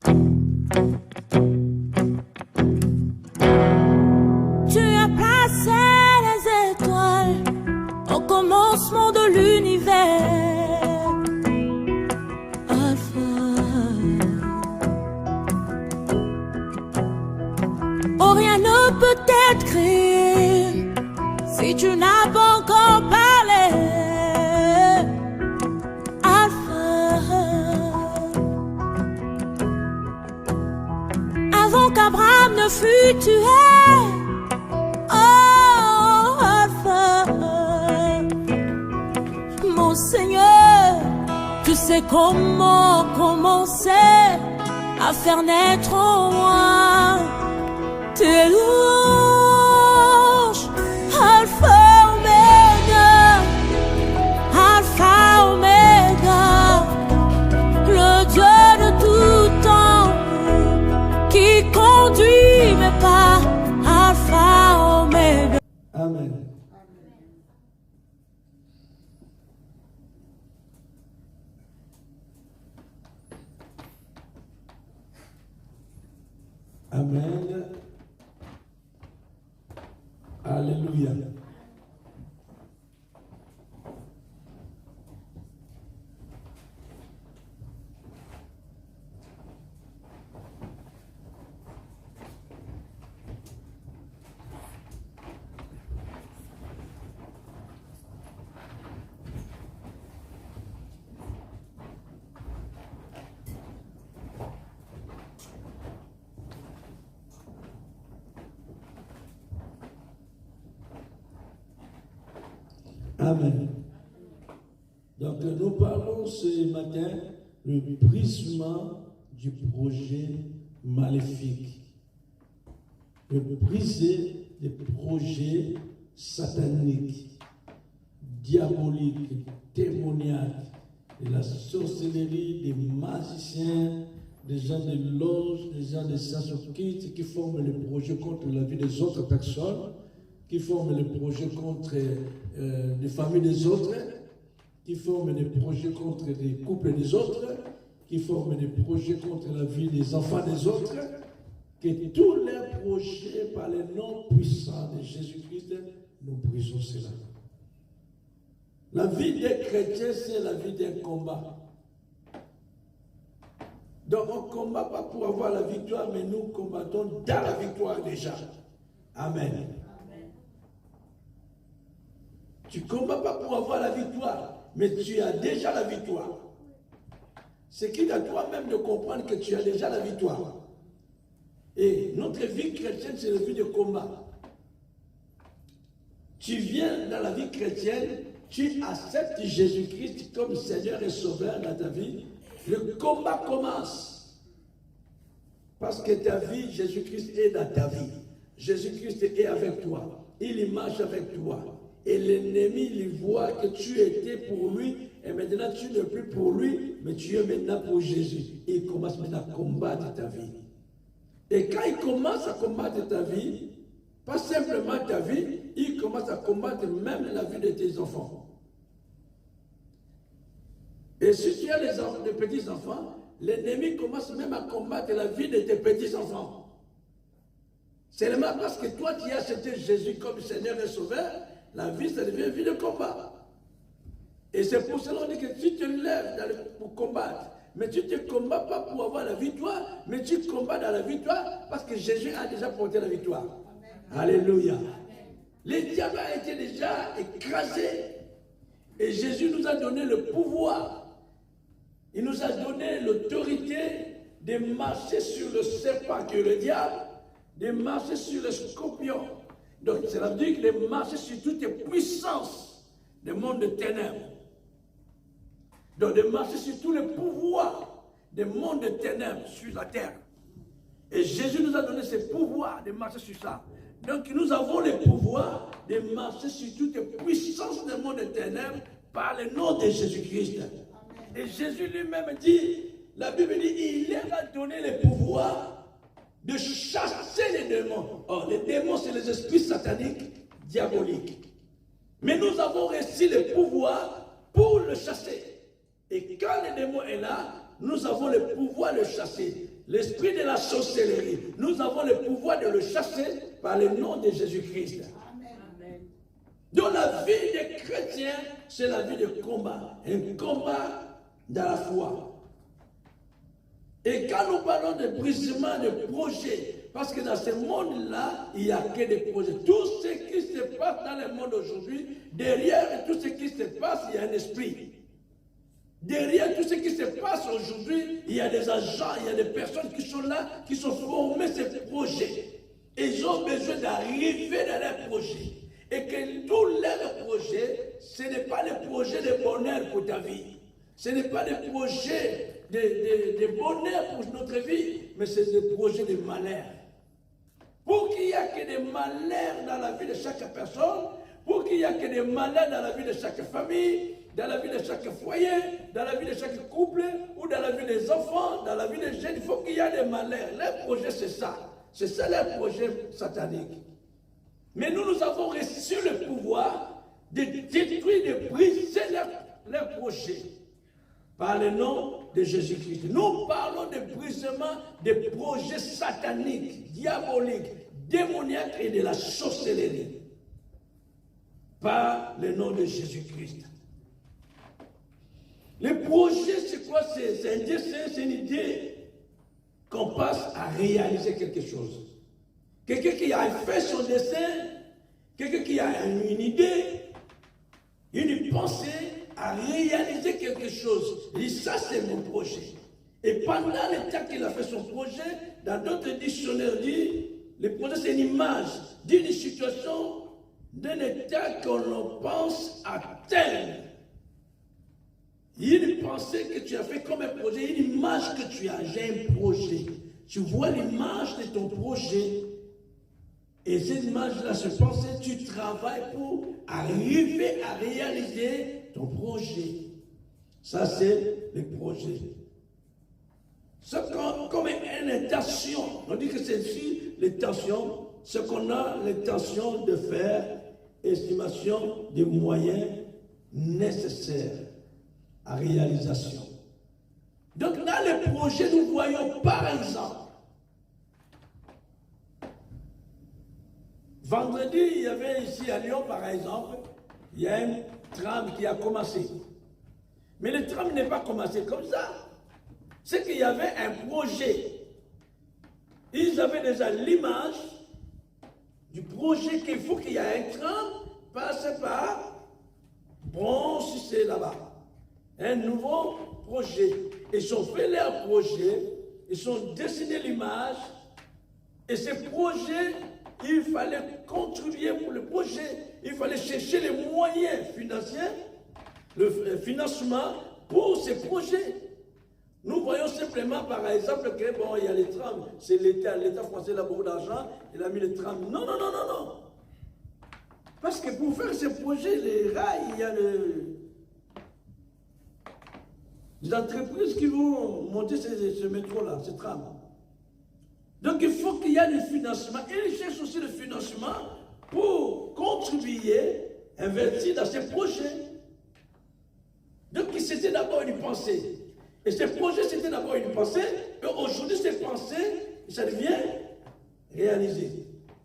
Tu as placé les étoiles au commencement de l'univers. Alpha. Oh, rien ne peut être créé si tu n'as pas encore parlé. Alpha. Avant qu'Abraham ne fût tué. Oh, Alpha. Mon Seigneur, tu sais comment commencer à faire naître en moi tes louanges. Alpha, Omega, Alpha, Omega, le Dieu de tout temps qui conduit mes pas. Alpha, Omega. Amen. Amen. Alléluia. Amen. Donc nous parlons ce matin le brisement du projet maléfique. Le briser des projets sataniques, diaboliques, démoniaques, de la sorcellerie, des magiciens, des gens de loge, des gens de science-occulte qui forment les projets contre la vie des autres personnes, qui forment les projets contre les familles des autres, qui forment des projets contre les couples des autres, qui forment des projets contre la vie des enfants des autres, que tous les projets par le nom puissant de Jésus-Christ, nous brisons cela. La vie des chrétiens, c'est la vie d'un combat. Donc on ne combat pas pour avoir la victoire, mais nous combattons dans la victoire déjà. Amen. Tu ne combats pas pour avoir la victoire, mais tu as déjà la victoire. C'est qu'il à toi-même de comprendre que tu as déjà la victoire. Et notre vie chrétienne, c'est la vie de combat. Tu viens dans la vie chrétienne, tu acceptes Jésus-Christ comme Seigneur et Sauveur dans ta vie. Le combat commence. Parce que ta vie, Jésus-Christ est dans ta vie. Jésus-Christ est avec toi. Il marche avec toi. Et l'ennemi, il voit que tu étais pour lui, et maintenant tu n'es plus pour lui, mais tu es maintenant pour Jésus. Et il commence maintenant à combattre ta vie. Et quand il commence à combattre ta vie, pas simplement ta vie, il commence à combattre même la vie de tes enfants. Et si tu as des petits-enfants, l'ennemi commence même à combattre la vie de tes petits-enfants. Seulement parce que toi, tu as accepté Jésus comme Seigneur et Sauveur, la vie, ça devient une vie de combat. Et c'est pour cela qu'on dit que tu te lèves pour combattre. Mais tu ne te combats pas pour avoir la victoire, mais tu combats dans la victoire parce que Jésus a déjà porté la victoire. Amen. Alléluia. Amen. Les diables ont été déjà écrasés. Et Jésus nous a donné le pouvoir. Il nous a donné l'autorité de marcher sur le serpent que le diable, de marcher sur le scorpion. Donc, cela veut dire de marcher sur toutes les puissances du monde de ténèbres. Donc, de marcher sur tous les pouvoirs du monde de ténèbres sur la terre. Et Jésus nous a donné ce pouvoir de marcher sur ça. Donc, nous avons le pouvoir de marcher sur toutes les puissances du monde de ténèbres par le nom de Jésus-Christ. Et Jésus lui-même dit, la Bible dit, il leur a donné le pouvoir de chasser les démons. Or, les démons, c'est les esprits sataniques, diaboliques. Mais nous avons reçu le pouvoir pour le chasser. Et quand le démon est là, nous avons le pouvoir de le chasser. l'esprit de la sorcellerie. Nous avons le pouvoir de le chasser par le nom de Jésus-Christ. Donc la vie des chrétiens, c'est la vie de combat. Un combat dans la foi. Et quand nous parlons de brisement de projets, parce que dans ce monde-là, il n'y a que des projets. Tout ce qui se passe dans le monde aujourd'hui, derrière tout ce qui se passe, il y a un esprit. Derrière tout ce qui se passe aujourd'hui, il y a des agents, il y a des personnes qui sont là, qui sont formés ces projets. Et ils ont besoin d'arriver dans leurs projets. Et que tous leurs projets, ce n'est pas les projets de bonheur pour ta vie. Ce n'est pas des projets de bonheur pour notre vie, mais c'est des projets de malheur. Pour qu'il n'y ait que des malheurs dans la vie de chaque personne, pour qu'il n'y ait que des malheurs dans la vie de chaque famille, dans la vie de chaque foyer, dans la vie de chaque couple, ou dans la vie des enfants, dans la vie des jeunes, il faut qu'il y ait des malheurs. Les projets, c'est ça. C'est ça les projets sataniques. Mais nous avons reçu le pouvoir de détruire, de briser leurs projets par le nom de Jésus-Christ. Nous parlons de brisement des projets sataniques, diaboliques, démoniaques et de la sorcellerie par le nom de Jésus-Christ. Le projet, c'est quoi? C'est un dessin, c'est une idée qu'on passe à réaliser quelque chose. Quelqu'un qui a fait son dessin, quelqu'un qui a une idée, une pensée, à réaliser quelque chose. Il dit, ça c'est mon projet. Et pendant le temps qu'il a fait son projet, dans d'autres dictionnaires dit, le projet c'est une image d'une situation, d'un état qu'on pense atteindre. Il y a une pensée que tu as fait comme un projet, une image que tu as, j'ai un projet. Tu vois l'image de ton projet. Et cette image-là, cette pensée, tu travailles pour arriver à réaliser ton projet. Ça, c'est le projet. C'est comme une intention. On dit que c'est ici l'intention, ce qu'on a l'intention de faire, estimation des moyens nécessaires à réalisation. Donc, dans le projet, nous voyons par exemple, vendredi, il y avait ici à Lyon, par exemple, il y a un tram qui a commencé. Mais le tram n'est pas commencé comme ça. C'est qu'il y avait un projet. Ils avaient déjà l'image du projet qu'il faut qu'il y ait un tram passe par, bon, si c'est là-bas. Un nouveau projet. Ils ont fait leur projet, ils ont dessiné l'image, et ce projet, il fallait contribuer pour le projet, il fallait chercher les moyens financiers, le financement pour ce projet. Nous voyons simplement, par exemple, que bon, il y a les trams, c'est l'État français a beaucoup d'argent, il a mis les trams. Non, non, non, non, non. Parce que pour faire ce projet, les rails, il y a des entreprises qui vont monter ce métro-là, ce tram. Donc il faut qu'il y ait du financement. Et ils cherchent aussi le financement pour contribuer, investir dans ces projets. Donc c'était d'abord une pensée. Et ce projet, c'était d'abord une pensée. Et aujourd'hui, cette pensée, ça devient réalisé.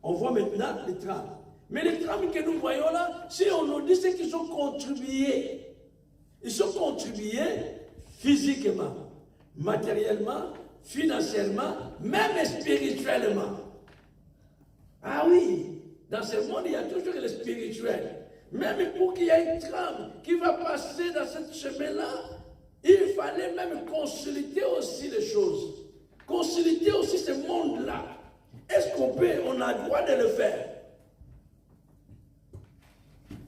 On voit maintenant les trams. Mais les trams que nous voyons là, si on nous dit c'est qu'ils ont contribué. Ils ont contribué physiquement, matériellement, financièrement, même spirituellement. Ah oui, dans ce monde, il y a toujours le spirituel. Même pour qu'il y ait une trame qui va passer dans ce chemin-là, il fallait même consolider aussi les choses. Consolider aussi ce monde-là. Est-ce on a le droit de le faire?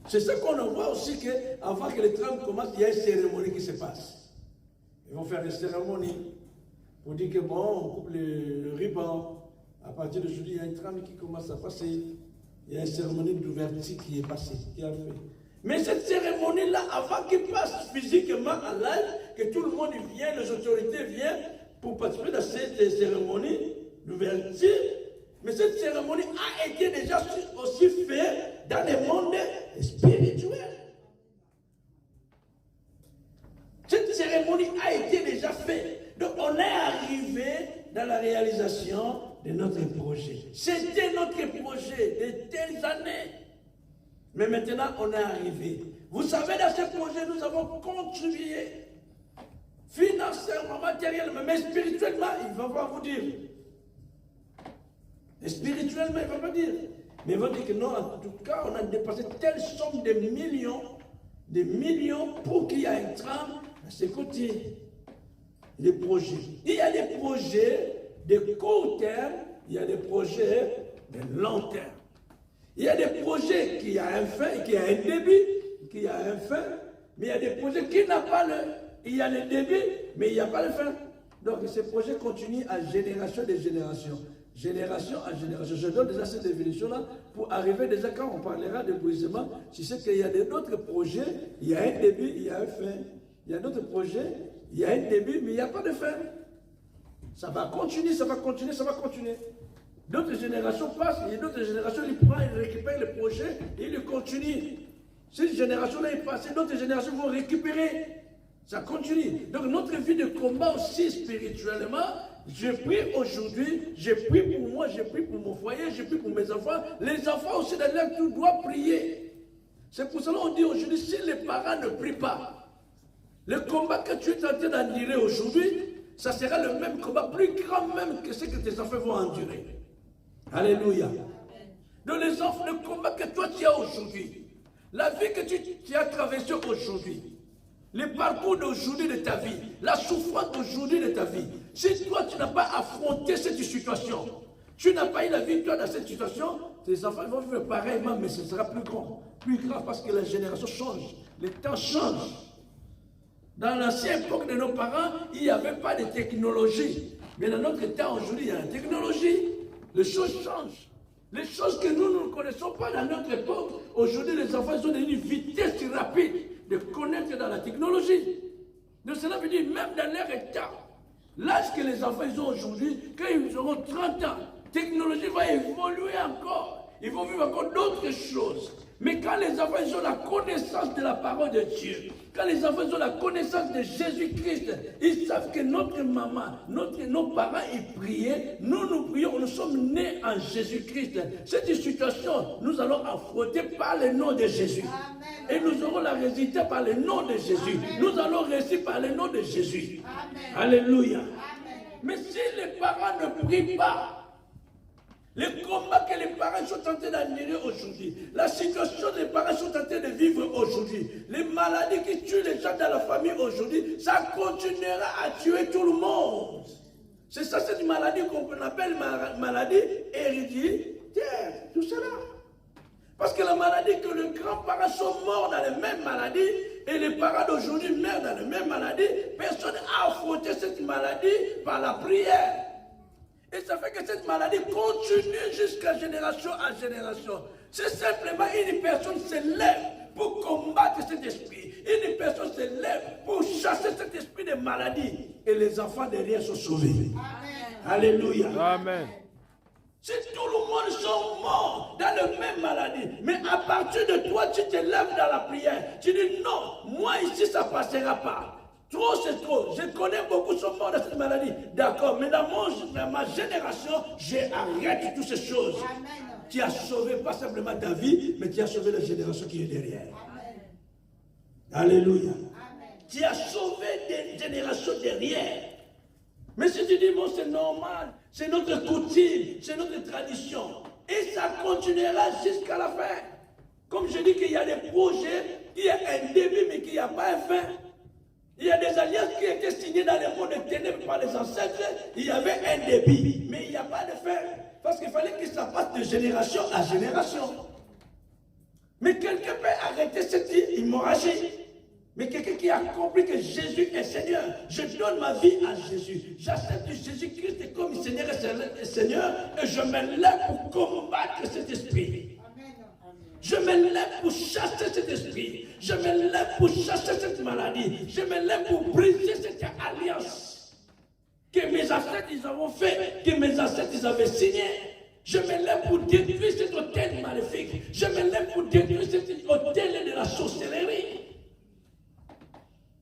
C'est ça qu'on voit aussi qu'avant que les trams commencent, il y a une cérémonie qui se passe. Ils vont faire des cérémonies pour dire que bon, on coupe le ruban. À partir de aujourd'hui, il y a une trame qui commence à passer. Il y a une cérémonie d'ouverture qui est passée, qui a fait. Mais cette cérémonie-là, avant qu'il passe physiquement à l'aide, que tout le monde vient, les autorités viennent pour participer à cette cérémonie d'ouverture, mais cette cérémonie a été déjà aussi faite dans le monde spirituel. Cette cérémonie a été déjà faite. Donc on est arrivé dans la réalisation de notre projet. C'était notre projet de telles années. Mais maintenant, on est arrivé. Vous savez, dans ce projet, nous avons contribué financièrement, matériellement, mais spirituellement, il ne va pas vous dire. Et spirituellement, il ne va pas dire. Mais il va dire que non, en tout cas, on a dépassé telle somme de millions pour qu'il y ait un tram à ses côtés. Les projets. Il y a des projets de court terme, il y a des projets de long terme. Il y a des projets qui a un fin, qui a un début, qui a un fin, mais il y a des projets qui n'ont pas le... Il y a le début, mais il n'y a pas le fin. Donc ces projets continuent à génération de génération. Génération à génération. Je donne déjà cette définition-là pour arriver déjà quand on parlera de brisement. Tu sais qu'il y a d'autres projets, il y a un début, il y a un fin. Il y a d'autres projets, il y a un début, mais il n'y a pas de fin. Ça va continuer, ça va continuer, ça va continuer. D'autres générations passent, et d'autres générations, ils prennent, ils récupèrent le projet et ils continuent. Cette génération-là est passée, d'autres générations vont récupérer. Ça continue. Donc notre vie de combat aussi spirituellement, je prie aujourd'hui, je prie pour moi, je prie pour mon foyer, je prie pour mes enfants. Les enfants aussi dans leur tout doivent prier. C'est pour cela qu'on dit aujourd'hui, si les parents ne prient pas, le combat que tu es en train d'endurer aujourd'hui, ça sera le même combat, plus grand même que ce que tes enfants vont endurer. Alléluia. Donc les enfants, le combat que toi tu as aujourd'hui, la vie que tu as traversée aujourd'hui, le parcours d'aujourd'hui de ta vie, la souffrance d'aujourd'hui de ta vie, si toi tu n'as pas affronté cette situation, tu n'as pas eu la victoire dans cette situation, tes enfants vont vivre pareillement, mais ce sera plus grand, plus grave parce que la génération change, le temps change. Dans l'ancienne époque de nos parents, il n'y avait pas de technologie. Mais dans notre temps aujourd'hui, il y a la technologie. Les choses changent. Les choses que nous ne connaissons pas dans notre époque, aujourd'hui les enfants ont une vitesse rapide de connaître dans la technologie. Donc cela veut dire, même dans leur état, l'âge que les enfants ont aujourd'hui, quand ils auront 30 ans, la technologie va évoluer encore. Ils vont vivre encore d'autres choses. Mais quand les enfants ont la connaissance de la parole de Dieu, quand les enfants ont la connaissance de Jésus-Christ, ils savent que notre maman, nos parents, ils priaient, nous prions, nous sommes nés en Jésus-Christ. Cette situation, nous allons affronter par le nom de Jésus. Amen. Et nous aurons la résultat par le nom de Jésus. Amen. Nous allons réussir par le nom de Jésus. Amen. Alléluia. Amen. Mais si les parents ne prient pas, les combats que les parents sont en train d'endurer aujourd'hui, la situation que les parents sont en train de vivre aujourd'hui, les maladies qui tuent les gens dans la famille aujourd'hui, ça continuera à tuer tout le monde. C'est ça, cette maladie qu'on appelle maladie héréditaire, tout cela. Parce que la maladie que les grands-parents sont morts dans les mêmes maladies, et les parents d'aujourd'hui meurent dans les mêmes maladies, personne n'a affronté cette maladie par la prière. Et ça fait que cette maladie continue jusqu'à génération en génération. C'est simplement une personne se lève pour combattre cet esprit. Une personne se lève pour chasser cet esprit de maladie. Et les enfants derrière sont sauvés. Amen. Alléluia. Amen. Si tout le monde sont morts dans la même maladie, mais à partir de toi, tu te lèves dans la prière. Tu dis non, moi ici ça ne passera pas. Trop, c'est trop. Je connais beaucoup qui sont morts dans cette maladie. D'accord, mais dans ma génération, j'arrête toutes ces choses. Amen. Tu as sauvé pas simplement ta vie, mais tu as sauvé la génération qui est derrière. Amen. Alléluia. Amen. Tu as sauvé des générations derrière. Mais si tu dis, bon, c'est normal, c'est notre coutume, c'est notre tradition. Et ça continuera jusqu'à la fin. Comme je dis qu'il y a des projets, il y a un début, mais qu'il n'y a pas un fin. Il y a des alliances qui étaient signées dans le monde des ténèbres par les ancêtres. Il y avait un débit, mais il n'y a pas de fin. Parce qu'il fallait que ça passe de génération à génération. Mais quelqu'un peut arrêter cette hémorragie. Mais quelqu'un qui a compris que Jésus est Seigneur, je donne ma vie à Jésus. J'accepte Jésus-Christ comme Seigneur et Seigneur, et je me lève pour combattre cet esprit. Je me lève pour chasser cet esprit. Je me lève pour chasser cette maladie. Je me lève pour briser cette alliance que mes ancêtres ils avaient fait, que mes ancêtres ils avaient signé. Je me lève pour détruire cet hôtel maléfique. Je me lève pour détruire cet hôtel de la sorcellerie.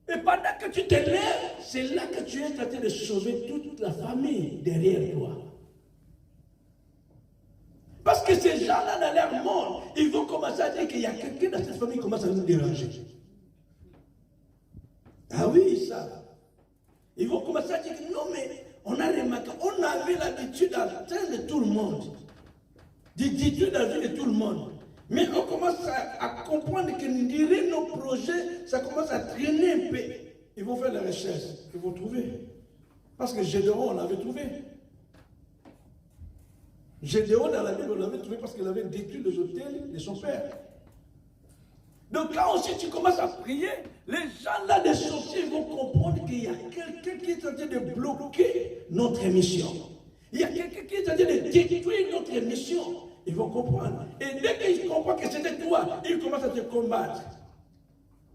Et Et pendant que tu te lèves, c'est là que tu es en train de sauver toute la famille derrière toi. Parce que ces gens-là, dans leur monde, ils vont commencer à dire qu'il y a quelqu'un dans cette famille qui commence à nous déranger. Ah oui, ça. Ils vont commencer à dire que non, mais on a remarqué, on avait l'habitude d'atteindre tout le monde. D'habitude dans la vie de tout le monde. Mais on commence à comprendre que nous dirons nos projets, ça commence à traîner un peu. Ils vont faire la recherche, ils vont trouver. Parce que Gédéon, on l'avait trouvé. Gédéon, dans la Bible, on l'avait trouvé parce qu'il avait détruit les autels de son père. Donc là aussi, tu commences à prier, les gens là, des sorciers, vont comprendre qu'il y a quelqu'un qui est en train de bloquer notre mission. Il y a quelqu'un qui est en train de détruire notre mission. Ils vont comprendre. Et dès qu'ils comprennent que c'était toi, ils commencent à te combattre.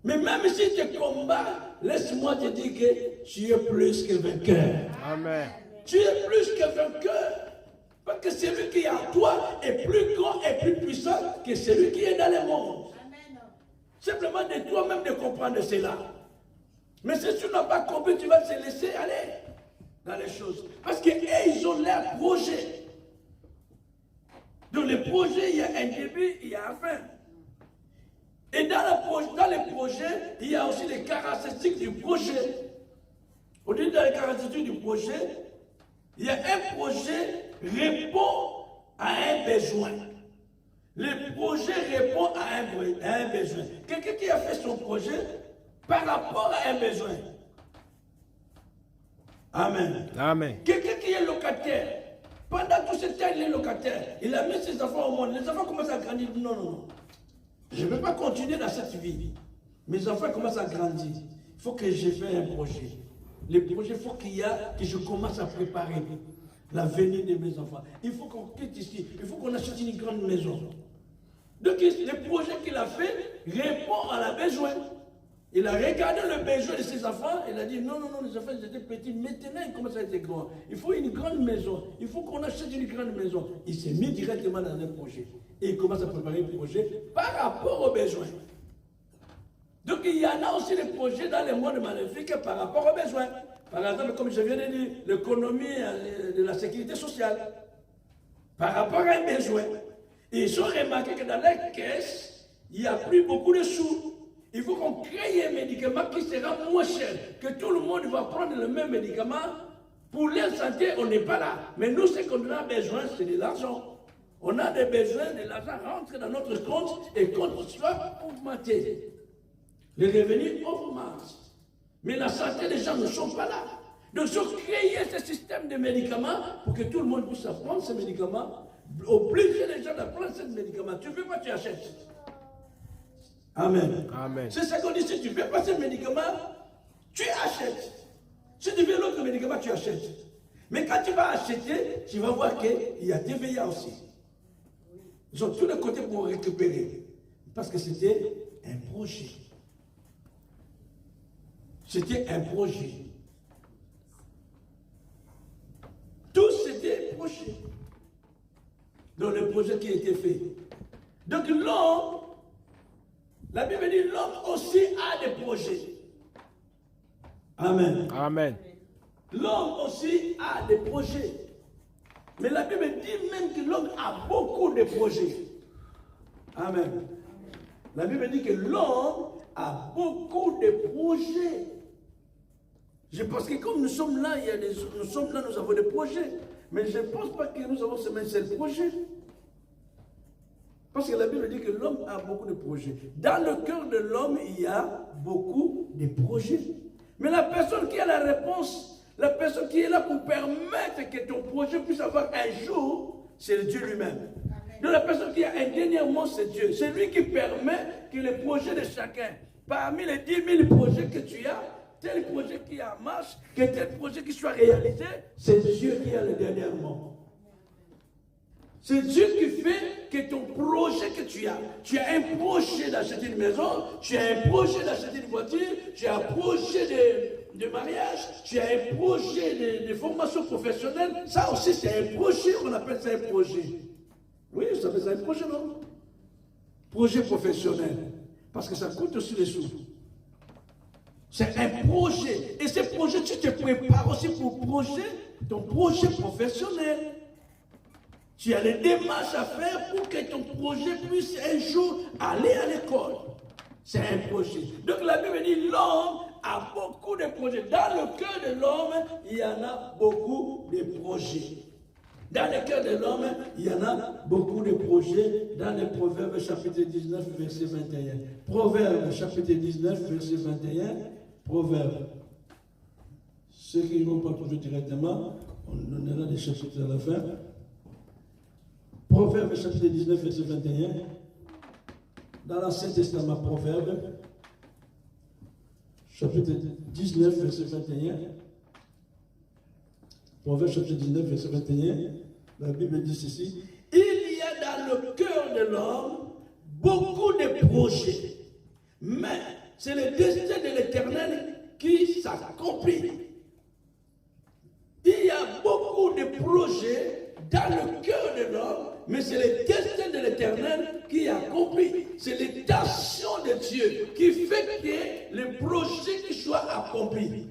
Mais même s'ils te combattent, laisse-moi te dire que tu es plus que vainqueur. Amen. Tu es plus que vainqueur. Parce que celui qui est en toi est plus grand et plus puissant que celui qui est dans le monde. Simplement de toi-même de comprendre cela. Mais si tu n'as pas compris, tu vas te laisser aller dans les choses. Parce qu'eux, ils ont leur projet. Dans les projets, il y a un début, il y a un fin. Et dans les projets, il y a aussi les caractéristiques du projet. Au début, dans les caractéristiques du projet, il y a un projet répond à un besoin. Le projet répond à un besoin. Quelqu'un qui a fait son projet par rapport à un besoin. Amen. Amen. Quelqu'un qui est locataire. Pendant tout ce temps, il est locataire. Il a mis ses enfants au monde. Les enfants commencent à grandir. Non, non, non. Je ne peux pas continuer dans cette vie. Mes enfants commencent à grandir. Il faut que je fasse un projet. Le projet, il faut que je commence à préparer l'avenir de mes enfants. Il faut qu'on quitte ici. Il faut qu'on achète une grande maison. Donc, le projet qu'il a fait répond à la besoin. Il a regardé le besoin de ses enfants. Il a dit non, non, non, les enfants ils étaient petits. Maintenant, ils commencent à être grands. Il faut une grande maison. Il faut qu'on achète une grande maison. Il s'est mis directement dans un projet. Et il commence à préparer le projet par rapport aux besoins. Donc, il y en a aussi des projets dans le monde maléfique par rapport aux besoins. Par exemple, comme je viens de dire, l'économie de la sécurité sociale. Par rapport à un besoin. Et ils ont remarqué que dans les caisses, il n'y a plus beaucoup de sous. Il faut qu'on crée un médicament qui sera moins cher, que tout le monde va prendre le même médicament. Pour la santé, on n'est pas là. Mais nous, ce qu'on a besoin, c'est de l'argent. On a des besoins, de l'argent rentre dans notre compte et compte soit augmenté. Les revenus augmentent. Mais la santé des gens ne sont pas là. Donc, il faut créer ce système de médicaments pour que tout le monde puisse prendre ces médicaments. Obliger les gens à prendre ces médicaments. Tu ne veux pas, tu achètes. Amen. Amen. C'est ça qu'on dit, si tu ne veux pas ce médicament, tu achètes. Si tu veux l'autre médicament, tu achètes. Mais quand tu vas acheter, tu vas voir qu'il y a TVA aussi. Ils ont tous les côtés pour récupérer. Parce que c'était un projet. C'était un projet. Tout c'était un projet. Dans le projet qui a été fait. Donc l'homme, la Bible dit l'homme aussi a des projets. Amen. Amen. L'homme aussi a des projets. Mais la Bible dit même que l'homme a beaucoup de projets. Amen. La Bible dit que l'homme a beaucoup de projets. Je pense que comme nous sommes là, nous avons des projets. Mais je ne pense pas que nous avons ce même seul projet. Parce que la Bible dit que l'homme a beaucoup de projets. Dans le cœur de l'homme, il y a beaucoup de projets. Mais la personne qui a la réponse, la personne qui est là pour permettre que ton projet puisse avoir un jour, c'est Dieu lui-même. Donc la personne qui a un dernier mot, c'est Dieu. C'est lui qui permet que les projets de chacun, parmi les 10 000 projets que tu as, tel projet qui est en marche, que tel projet qui soit réalisé, c'est Dieu qui a le dernier mot. C'est Dieu qui fait que ton projet que tu as un projet d'acheter une maison, tu as un projet d'acheter une voiture, tu as un projet de mariage, tu as un projet de formation professionnelle, ça aussi c'est un projet, on appelle ça un projet. Oui, ça s'appelle ça un projet, non? Projet professionnel. Parce que ça coûte aussi des sous. C'est un projet. Et ce projet, tu te prépares aussi pour ton projet professionnel. Tu as les démarches à faire pour que ton projet puisse un jour aller à l'école. C'est un projet. Donc la Bible dit l'homme a beaucoup de projets. Dans le cœur de l'homme, il y en a beaucoup de projets. Dans le cœur de l'homme, il y en a beaucoup de projets. Dans le Proverbe chapitre 19, verset 21. Proverbe chapitre 19, verset 21. Proverbe. Ceux qui ne vont pas toujours directement, on donnera des chapitres à la fin. Proverbe chapitre 19, verset 21. Dans l'Ancien Testament, Proverbe, chapitre 19, verset 21. Proverbe chapitre 19, verset 21. La Bible dit ceci. Il y a dans le cœur de l'homme beaucoup de projets. Mais c'est le destin de l'Éternel qui s'accomplit. Il y a beaucoup de projets dans le cœur de l'homme, mais c'est le destin de l'Éternel qui accomplit. C'est l'intention de Dieu qui fait que le projet qui soit accompli.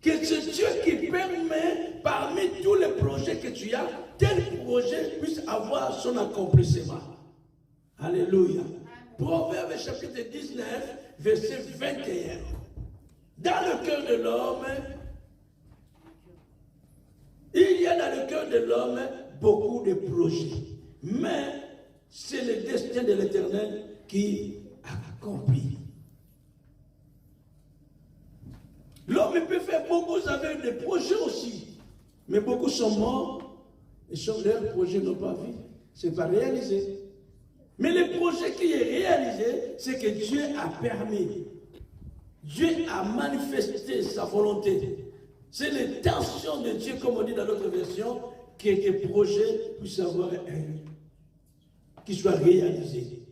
Que c'est Dieu qui permet, parmi tous les projets que tu as, tel projet puisse avoir son accomplissement. Alléluia. Proverbe chapitre 19, verset 21. Dans le cœur de l'homme, il y a dans le cœur de l'homme beaucoup de projets. Mais c'est le destin de l'Éternel qui accomplit. L'homme peut faire beaucoup avec des projets aussi. Mais beaucoup sont morts et leurs projets n'ont pas vu. Ce n'est pas réalisé. Mais le projet qui est réalisé, c'est que Dieu a permis. Dieu a manifesté sa volonté. C'est l'intention de Dieu, comme on dit dans notre version, que tes projets puissent avoir qui soient réalisés.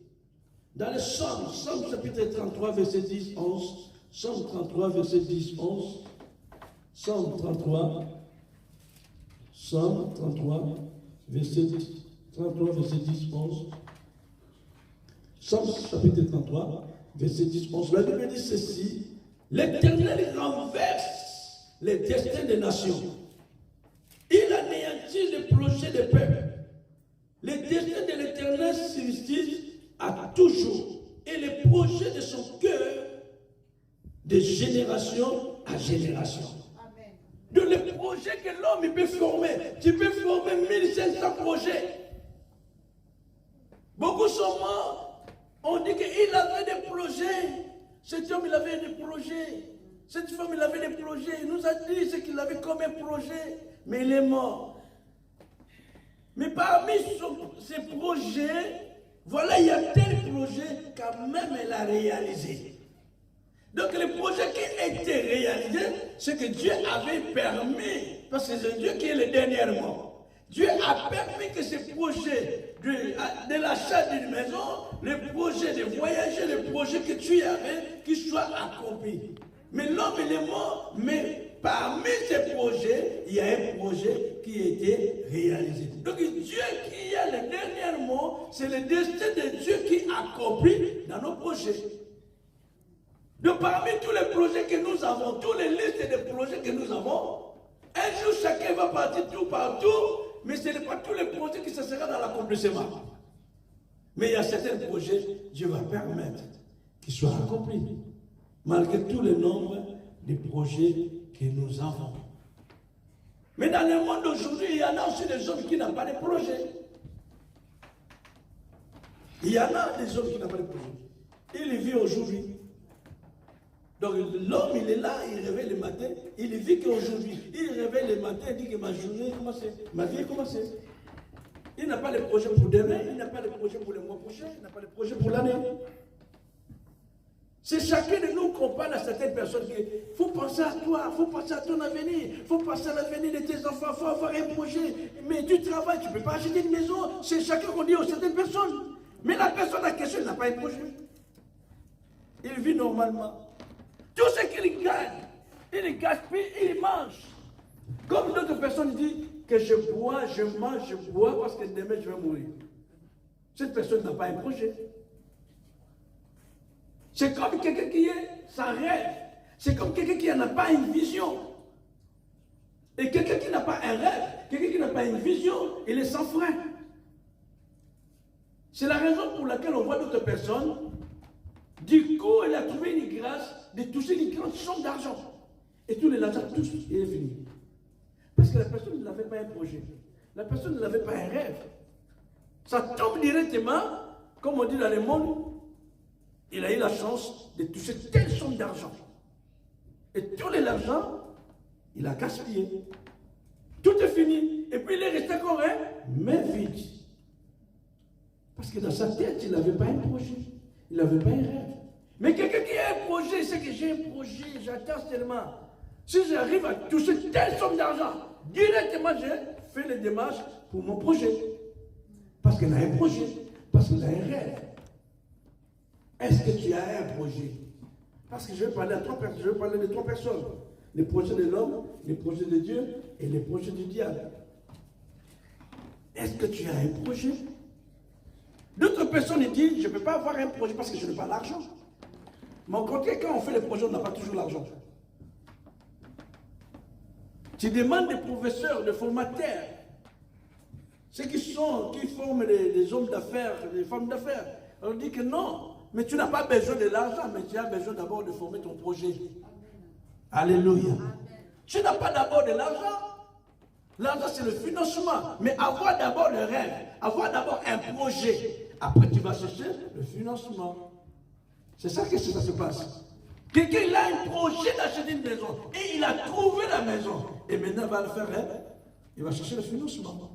Dans le Somme chapitre 33, verset 10, 11, Somme 33, verset 10, 11, Somme 33, verset 10, 11, Somme chapitre 33, verset 10, 11. La Bible dit ceci, l'Éternel renverse les destins des nations. Il anéantit les projets des peuples. Les destins de l'Éternel subsistent à toujours. Et les projets de son cœur, de génération à génération. Amen. Donc les projets que l'homme peut former, tu peux former 1500 projets. Beaucoup sont morts. On dit qu'il avait des projets. Cet homme, il avait des projets. Cette femme, il avait des projets. Il nous a dit ce qu'il avait comme un projet, mais il est mort. Mais parmi ces projets, voilà, il y a tel projet quand même elle a réalisé. Donc le projet qui a été réalisé, c'est que Dieu avait permis, parce que c'est Dieu qui est le dernier mort. Dieu a permis que ce projet de l'achat d'une maison, le projet de voyager, le projet que tu avais, qu'il soit accompli. Mais l'homme, il est mort, mais parmi ces projets, il y a un projet qui a été réalisé. Donc Dieu qui a le dernier mot, c'est le destin de Dieu qui accomplit dans nos projets. Donc parmi tous les projets que nous avons, tous les listes de projets que nous avons, un jour chacun va partir tout partout, mais ce n'est pas tous les projets qui se seront dans l'accomplissement. Mais il y a certains projets, Dieu va permettre qu'ils soient accomplis. Malgré tout le nombre de projets que nous avons. Mais dans le monde d'aujourd'hui, il y en a aussi des hommes qui n'ont pas de projet. Il y en a des hommes qui n'ont pas de projet. Il vit aujourd'hui. Donc l'homme, il est là, il réveille le matin, il vit qu'aujourd'hui. Il réveille le matin, il dit que ma journée est commencée, ma vie est commencée. Il n'a pas de projet pour demain, il n'a pas de projet pour le mois prochain, il n'a pas de projet pour l'année. C'est chacun de nous qu'on parle à certaines personnes qui faut penser à toi, il faut penser à ton avenir, il faut penser à l'avenir de tes enfants, il faut avoir un projet. Mais tu travailles, tu ne peux pas acheter une maison. C'est chacun qu'on dit aux certaines personnes. Mais la personne en question n'a pas un projet. Il vit normalement. Tout ce qu'il gagne, il gaspille, il mange. Comme d'autres personnes disent que je bois, je mange, je bois parce que demain je vais mourir. Cette personne n'a pas un projet. C'est comme quelqu'un qui est sans rêve. C'est comme quelqu'un qui n'a pas une vision. Et quelqu'un qui n'a pas un rêve, quelqu'un qui n'a pas une vision, il est sans frein. C'est la raison pour laquelle on voit d'autres personnes. Du coup, elle a trouvé une grâce de toucher une grande somme d'argent. Et tous les l'argent, tous, il est fini. Parce que la personne n'avait pas un projet. La personne n'avait pas un rêve. Ça tombe directement, comme on dit dans le monde, il a eu la chance de toucher telle somme d'argent. Et tout l'argent, il a gaspillé. Tout est fini. Et puis il est resté encore, mais vide. Parce que dans sa tête, il n'avait pas un projet. Il n'avait pas un rêve. Mais quelqu'un qui a un projet, il sait que j'ai un projet, j'attends seulement. Si j'arrive à toucher telle somme d'argent, directement, j'ai fait les démarches pour mon projet. Parce qu'il a un projet, parce qu'il a un rêve. Est-ce que tu as un projet? Parce que je vais parler de trois personnes. Les projets de l'homme, les projets de Dieu et les projets du diable. Est-ce que tu as un projet? D'autres personnes disent, je ne peux pas avoir un projet parce que je n'ai pas l'argent. Mais au contraire, quand on fait les projets, on n'a pas toujours l'argent. Tu demandes des professeurs, des formateurs, ceux qui forment les hommes d'affaires, les femmes d'affaires. On dit que non, mais tu n'as pas besoin de l'argent, mais tu as besoin d'abord de former ton projet. Alléluia. Tu n'as pas d'abord de l'argent. L'argent, c'est le financement. Mais avoir d'abord le rêve, avoir d'abord un projet. Après, tu vas chercher le financement. C'est ça que ça se passe. Quelqu'un, il a un projet d'acheter une maison. Et il a trouvé la maison. Et maintenant, il va le faire. Il va chercher le financement.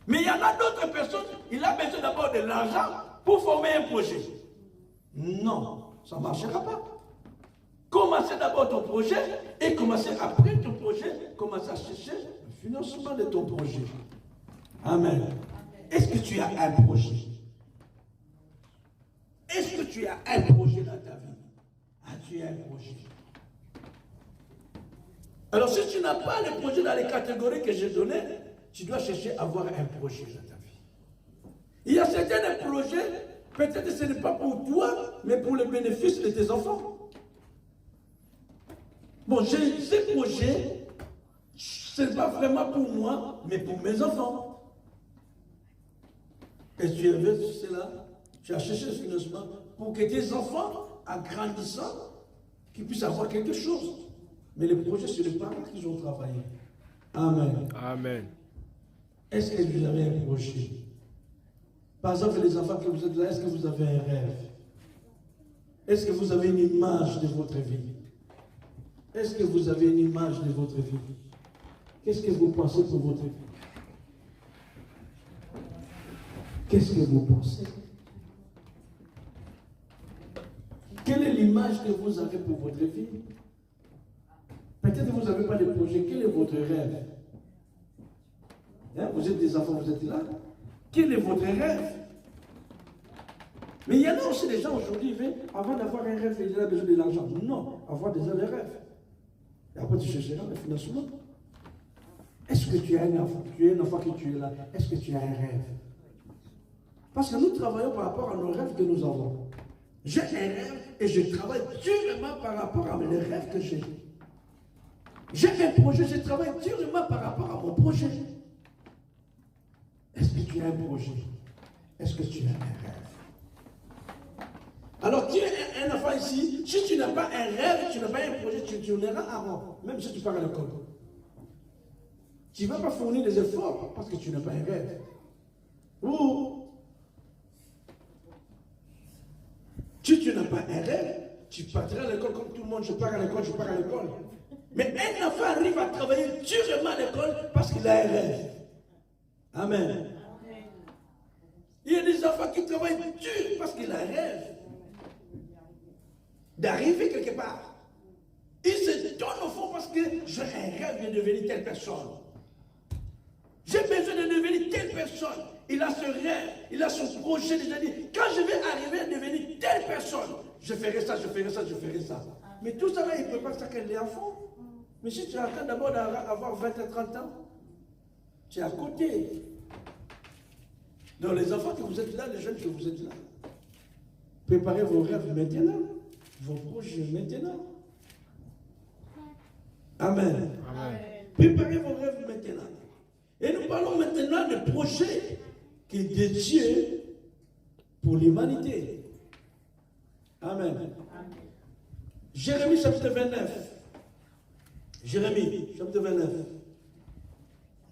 Mais il y en a d'autres personnes, il a besoin d'abord de l'argent pour former un projet. Non, ça ne marchera pas. Commencez d'abord ton projet et commencez après ton projet, commencez à chercher le financement de ton projet. Amen. Est-ce que tu as un projet? Est-ce que tu as un projet dans ta vie? Tu as un projet. Alors si tu n'as pas le projet dans les catégories que j'ai données, tu dois chercher à avoir un projet dans ta vie. Il y a certains projets, peut-être que ce n'est pas pour toi, mais pour le bénéfice de tes enfants. Bon, j'ai ces projets, ce n'est pas vraiment pour moi, mais pour mes enfants. Et tu as vu cela, tu as cherché le financement pour que tes enfants, en grandissant, qu'ils puissent avoir quelque chose. Mais le projet, c'est les parents qui ont travaillé. Amen. Amen. Est-ce que vous avez un projet? Par exemple, les enfants que vous êtes là, est-ce que vous avez un rêve? Est-ce que vous avez une image de votre vie? Est-ce que vous avez une image de votre vie? Qu'est-ce que vous pensez pour votre vie? Qu'est-ce que vous pensez? Quelle est l'image que vous avez pour votre vie? Peut-être que vous n'avez pas de projet. Quel est votre rêve? Hein? Vous êtes des enfants, vous êtes là. Quel est votre rêve? Mais il y en a aussi des gens aujourd'hui, avant d'avoir un rêve, ils ont besoin de l'argent. Non, avoir déjà le rêve. Et après, tu chercheras le financement. Est-ce que tu as un enfant? Tu es un enfant que tu es là. Est-ce que tu as un rêve? Parce que nous travaillons par rapport à nos rêves que nous avons. J'ai un rêve et je travaille durement par rapport à mes rêves que j'ai. J'ai un projet, je travaille durement par rapport à mon projet. Est-ce que tu as un projet? Est-ce que tu as un rêve? Alors, tu es un enfant ici, si tu n'as pas un rêve, tu n'as pas un projet, tu n'iras à rond, même si tu pars à l'école. Tu ne vas pas fournir des efforts parce que tu n'as pas un rêve. Ou, si tu n'as pas un rêve, tu partiras à l'école comme tout le monde, je pars à l'école, je pars à l'école. Mais un enfant arrive à travailler durement à l'école parce qu'il a un rêve. Amen. Il y a des enfants qui travaillent dur parce qu'il a un rêve d'arriver quelque part. Il se donne au fond parce que j'ai un rêve de devenir telle personne. J'ai besoin de devenir telle personne. Il a ce rêve, il a son projet déjà dit. Quand je vais arriver à devenir telle personne, je ferai ça, je ferai ça, je ferai ça. Mais tout ça là, il ne peut pas faire qu'elle est enfant. Mais si tu attends d'abord d'avoir 20 à 30 ans, tu es à côté. Donc les enfants que vous êtes là, les jeunes que vous êtes là, préparez vos rêves maintenant, vos projets maintenant. Amen. Préparez vos rêves maintenant. Et nous parlons maintenant de projets que Dieu pour l'humanité. Amen. Jérémie chapitre 29. Jérémie chapitre 29.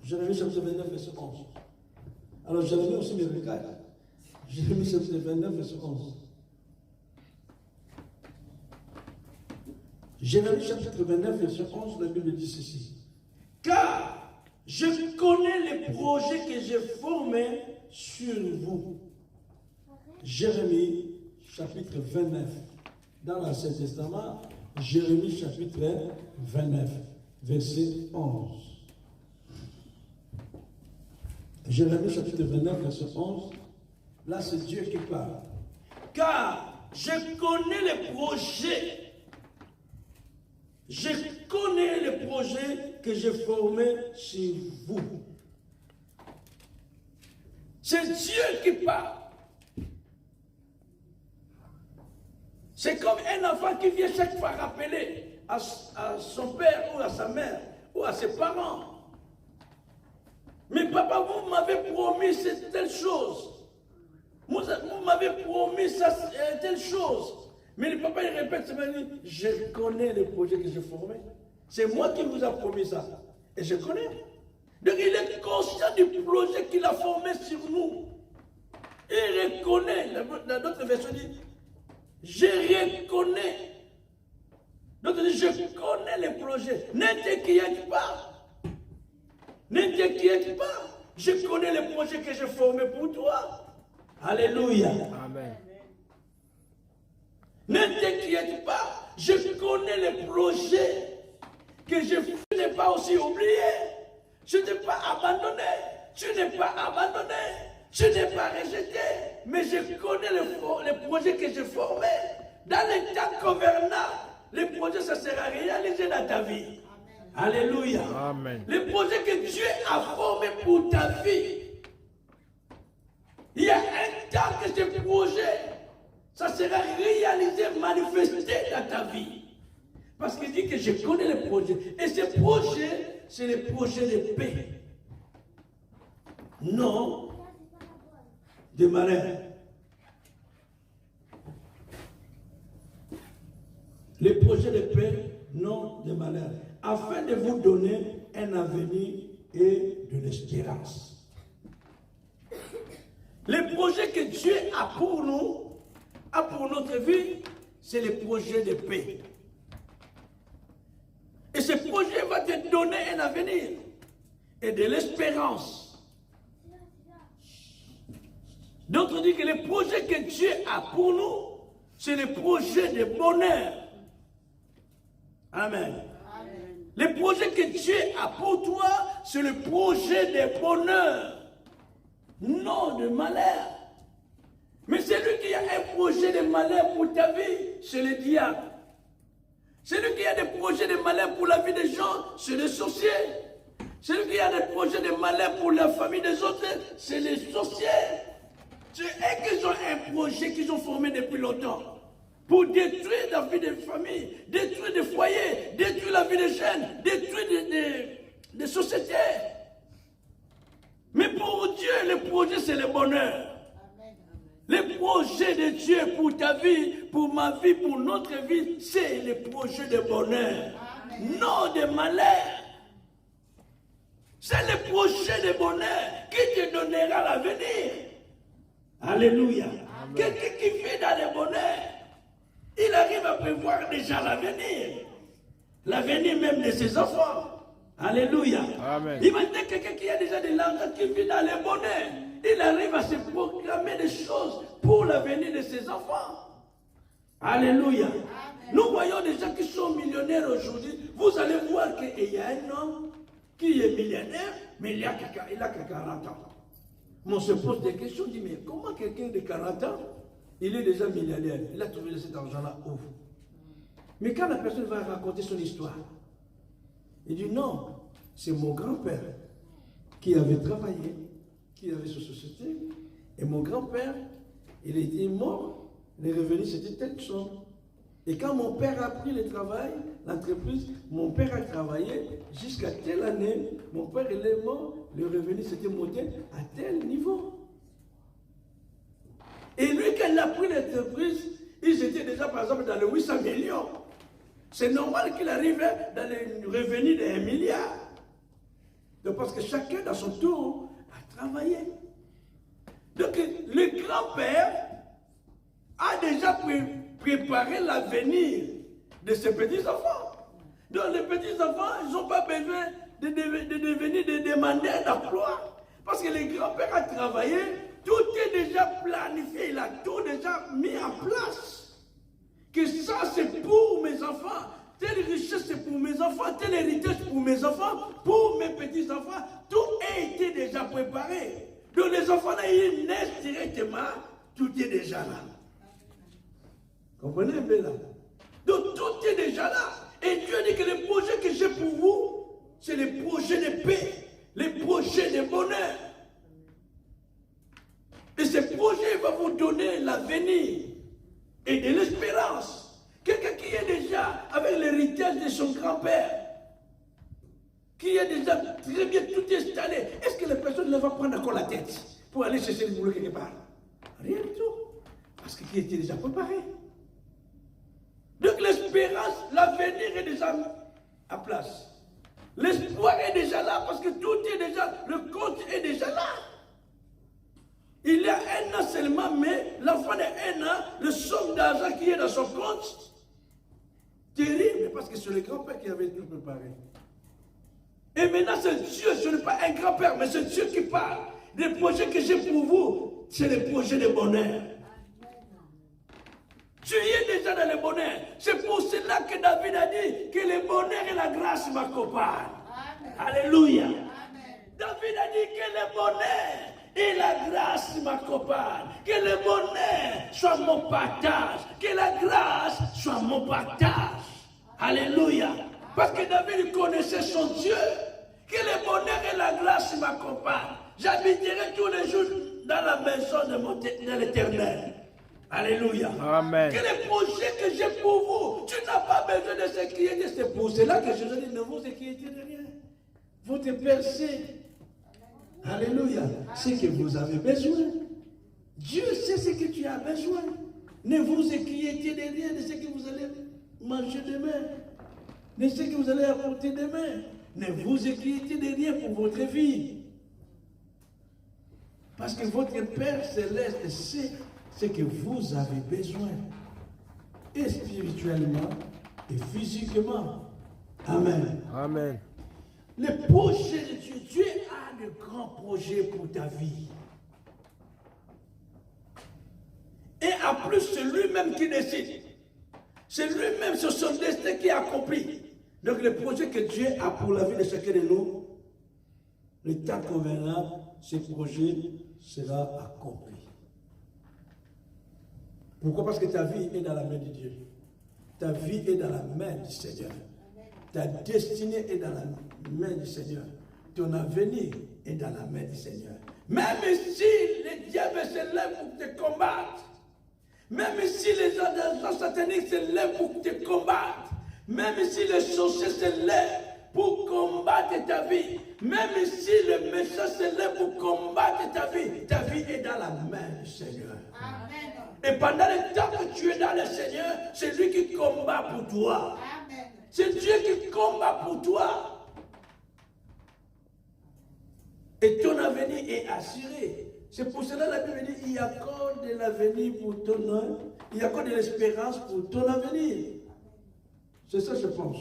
Jérémie chapitre 29, verset 11. Alors Jérémie aussi me regarde. Jérémie chapitre 29, verset 11. Jérémie chapitre 29, verset 11, la Bible dit ceci. Car je connais les projets que j'ai formés sur vous. Jérémie chapitre 29. Dans l'Ancien Testament, Jérémie chapitre 29, verset 11. Jérémie chapitre 29, verset 11. Là, c'est Dieu qui parle. Car je connais les projets. Je connais les projets que j'ai formés chez vous. C'est Dieu qui parle. C'est comme un enfant qui vient chaque fois rappeler à son père ou à sa mère ou à ses parents. Mais papa, vous m'avez promis cette telle chose. Vous m'avez promis ça, telle chose. Mais le papa, il répète, je connais les projets que j'ai formés. C'est moi qui vous a promis ça. Et je connais. Donc il est conscient du projet qu'il a formé sur nous. Il reconnaît. Dans d'autres versions, il dit, je reconnais. Donc il dit, je connais les projets. Ne t'inquiète pas. Ne t'inquiète pas. Je connais les projets que j'ai formés pour toi. Alléluia. Amen. Ne t'inquiète pas, je connais les projets que je n'ai pas aussi oubliés. Je n'ai pas abandonné, tu n'es pas abandonné, tu n'es pas rejeté, mais je connais les projets que j'ai formés. Dans les temps convenable, les projets, ça sera réalisé dans ta vie. Alléluia. Amen. Les projets que Dieu a formés pour ta vie. Il y a un temps que ces projets, ça sera réalisé, manifesté dans ta vie. Parce qu'il dit que je connais les projets. Et ces projets, c'est les projets de paix. Non de malheur. Les projets de paix, non de malheur. Afin de vous donner un avenir et de l'espérance. Les projets que Dieu a pour nous, a pour notre vie, c'est les projets de paix. Et ce projet va te donner un avenir et de l'espérance. D'autres disent que les projets que Dieu a pour nous, c'est les projets de bonheur. Amen. Les projets que Dieu a pour toi, c'est le projet de bonheur, non de malheur. Mais celui qui a un projet de malheur pour ta vie, c'est le diable. Celui qui a des projets de malheur pour la vie des gens, c'est le sorcier. Celui qui a des projets de malheur pour la famille des autres, c'est les sorciers. C'est eux qui ont un projet qu'ils ont formé depuis longtemps. Pour détruire la vie des familles, détruire des foyers, détruire la vie des jeunes, détruire des sociétés. Mais pour Dieu, le projet, c'est le bonheur. Les projets de Dieu pour ta vie, pour ma vie, pour notre vie, c'est les projets de bonheur, non de malheur. C'est le projet de bonheur qui te donnera l'avenir. Alléluia. Quelqu'un qui vit dans le bonheur, il arrive à prévoir déjà l'avenir. L'avenir même de ses enfants. Alléluia. Amen. Imaginez quelqu'un qui a déjà de l'argent qui vit dans le bonheur. Il arrive à se proclamer des choses pour l'avenir de ses enfants. Alléluia. Amen. Nous voyons des gens qui sont millionnaires aujourd'hui. Vous allez voir qu'il y a un homme qui est millionnaire, mais il a que 40 ans. Mais on se pose des questions, on dit, mais comment quelqu'un de 40 ans, il est déjà millionnaire? Il a trouvé cet argent-là où? Mais quand la personne va raconter son histoire, il dit, non, c'est mon grand-père qui avait travaillé, qui avait sa société, et mon grand-père, il était mort, les revenus c'était telle somme. Et quand mon père a pris le travail, l'entreprise, mon père a travaillé jusqu'à telle année, mon père il est mort, le revenu s'était monté à tel niveau. Et lui, quand il a pris l'entreprise, ils étaient déjà par exemple dans les 800 millions. C'est normal qu'il arrive dans les revenus de 1 milliard. Donc parce que chacun dans son tour a travaillé. Donc le grand-père a déjà préparé l'avenir de ses petits-enfants. Donc les petits-enfants, ils n'ont pas besoin de devenir des demandeurs d'emploi. Parce que le grand-père a travaillé, tout est déjà planifié, il a tout déjà mis en place. Que ça c'est pour mes enfants, telle richesse c'est pour mes enfants, tel héritage pour mes enfants, pour mes petits-enfants, tout a été déjà préparé. Donc les enfants là, ils naissent directement, tout est déjà là. Comprenez bien là? Donc tout est déjà là. Et Dieu dit que les projets que j'ai pour vous, c'est les projets de paix, les projets de bonheur. Et ces projets vont vous donner l'avenir et de l'espérance. Quelqu'un qui est déjà avec l'héritage de son grand-père, qui est déjà très bien tout installé, est-ce que les personnes ne vont prendre encore la tête pour aller chercher le boulot quelque part? Rien du tout. Parce qu'il était déjà préparé. Donc l'espérance, l'avenir est déjà à place. L'espoir est déjà là parce que tout est déjà, le compte est déjà là. Il y a 1 an seulement, mais l'enfant de 1 an, le somme d'argent qui est dans son compte, terrible, parce que c'est le grand-père qui avait tout préparé. Et maintenant, c'est Dieu, ce n'est pas un grand-père, mais c'est Dieu qui parle. Les projets que j'ai pour vous, c'est les projets de bonheur. Tu y es déjà dans le bonheur. C'est pour cela que David a dit que le bonheur et la grâce m'accompagnent. Alléluia. Amen. David a dit que le bonheur et la grâce m'accompagnent. Que le bonheur soit mon partage. Que la grâce soit mon partage. Alléluia. Parce que David connaissait son Dieu. Que le bonheur et la grâce m'accompagnent. J'habiterai tous les jours dans la maison de l'Éternel. Alléluia. Amen. Que les projets que j'ai pour vous, tu n'as pas besoin de s'inquiéter. C'est pour cela que je vous dis, ne vous inquiétez de rien. Votre Père sait. Alléluia. C'est que vous avez besoin. Dieu sait ce que tu as besoin. Ne vous inquiétez de rien de ce que vous allez manger demain. De ce que vous allez apporter demain. Ne vous inquiétez de rien pour votre vie. Parce que votre Père céleste sait ce que vous avez besoin, et spirituellement et physiquement. Amen. Amen. Les projets de Dieu, Dieu a de grands projets pour ta vie. Et en plus, c'est lui-même qui décide. C'est lui-même, c'est son destin qui accomplit. Donc les projets que Dieu a pour la vie de chacun de nous, le temps qu'on verra, ce projet sera accompli. Pourquoi? Parce que ta vie est dans la main de Dieu. Ta vie est dans la main du Seigneur. Ta destinée est dans la main du Seigneur. Ton avenir est dans la main du Seigneur. Même si les diables se lèvent pour te combattre, même si les agents sataniques se lèvent pour te combattre, même si les sorciers se lèvent pour combattre ta vie, même si le méchant se lève pour combattre ta vie est dans la main du Seigneur. Amen. Et pendant le temps que tu es dans le Seigneur, c'est lui qui combat pour toi. Amen. C'est Dieu qui combat pour toi. Et ton avenir est assuré. C'est pour cela que la Bible dit, il y a encore de l'avenir pour ton avenir. Il y a encore de l'espérance pour ton avenir. C'est ça, je pense.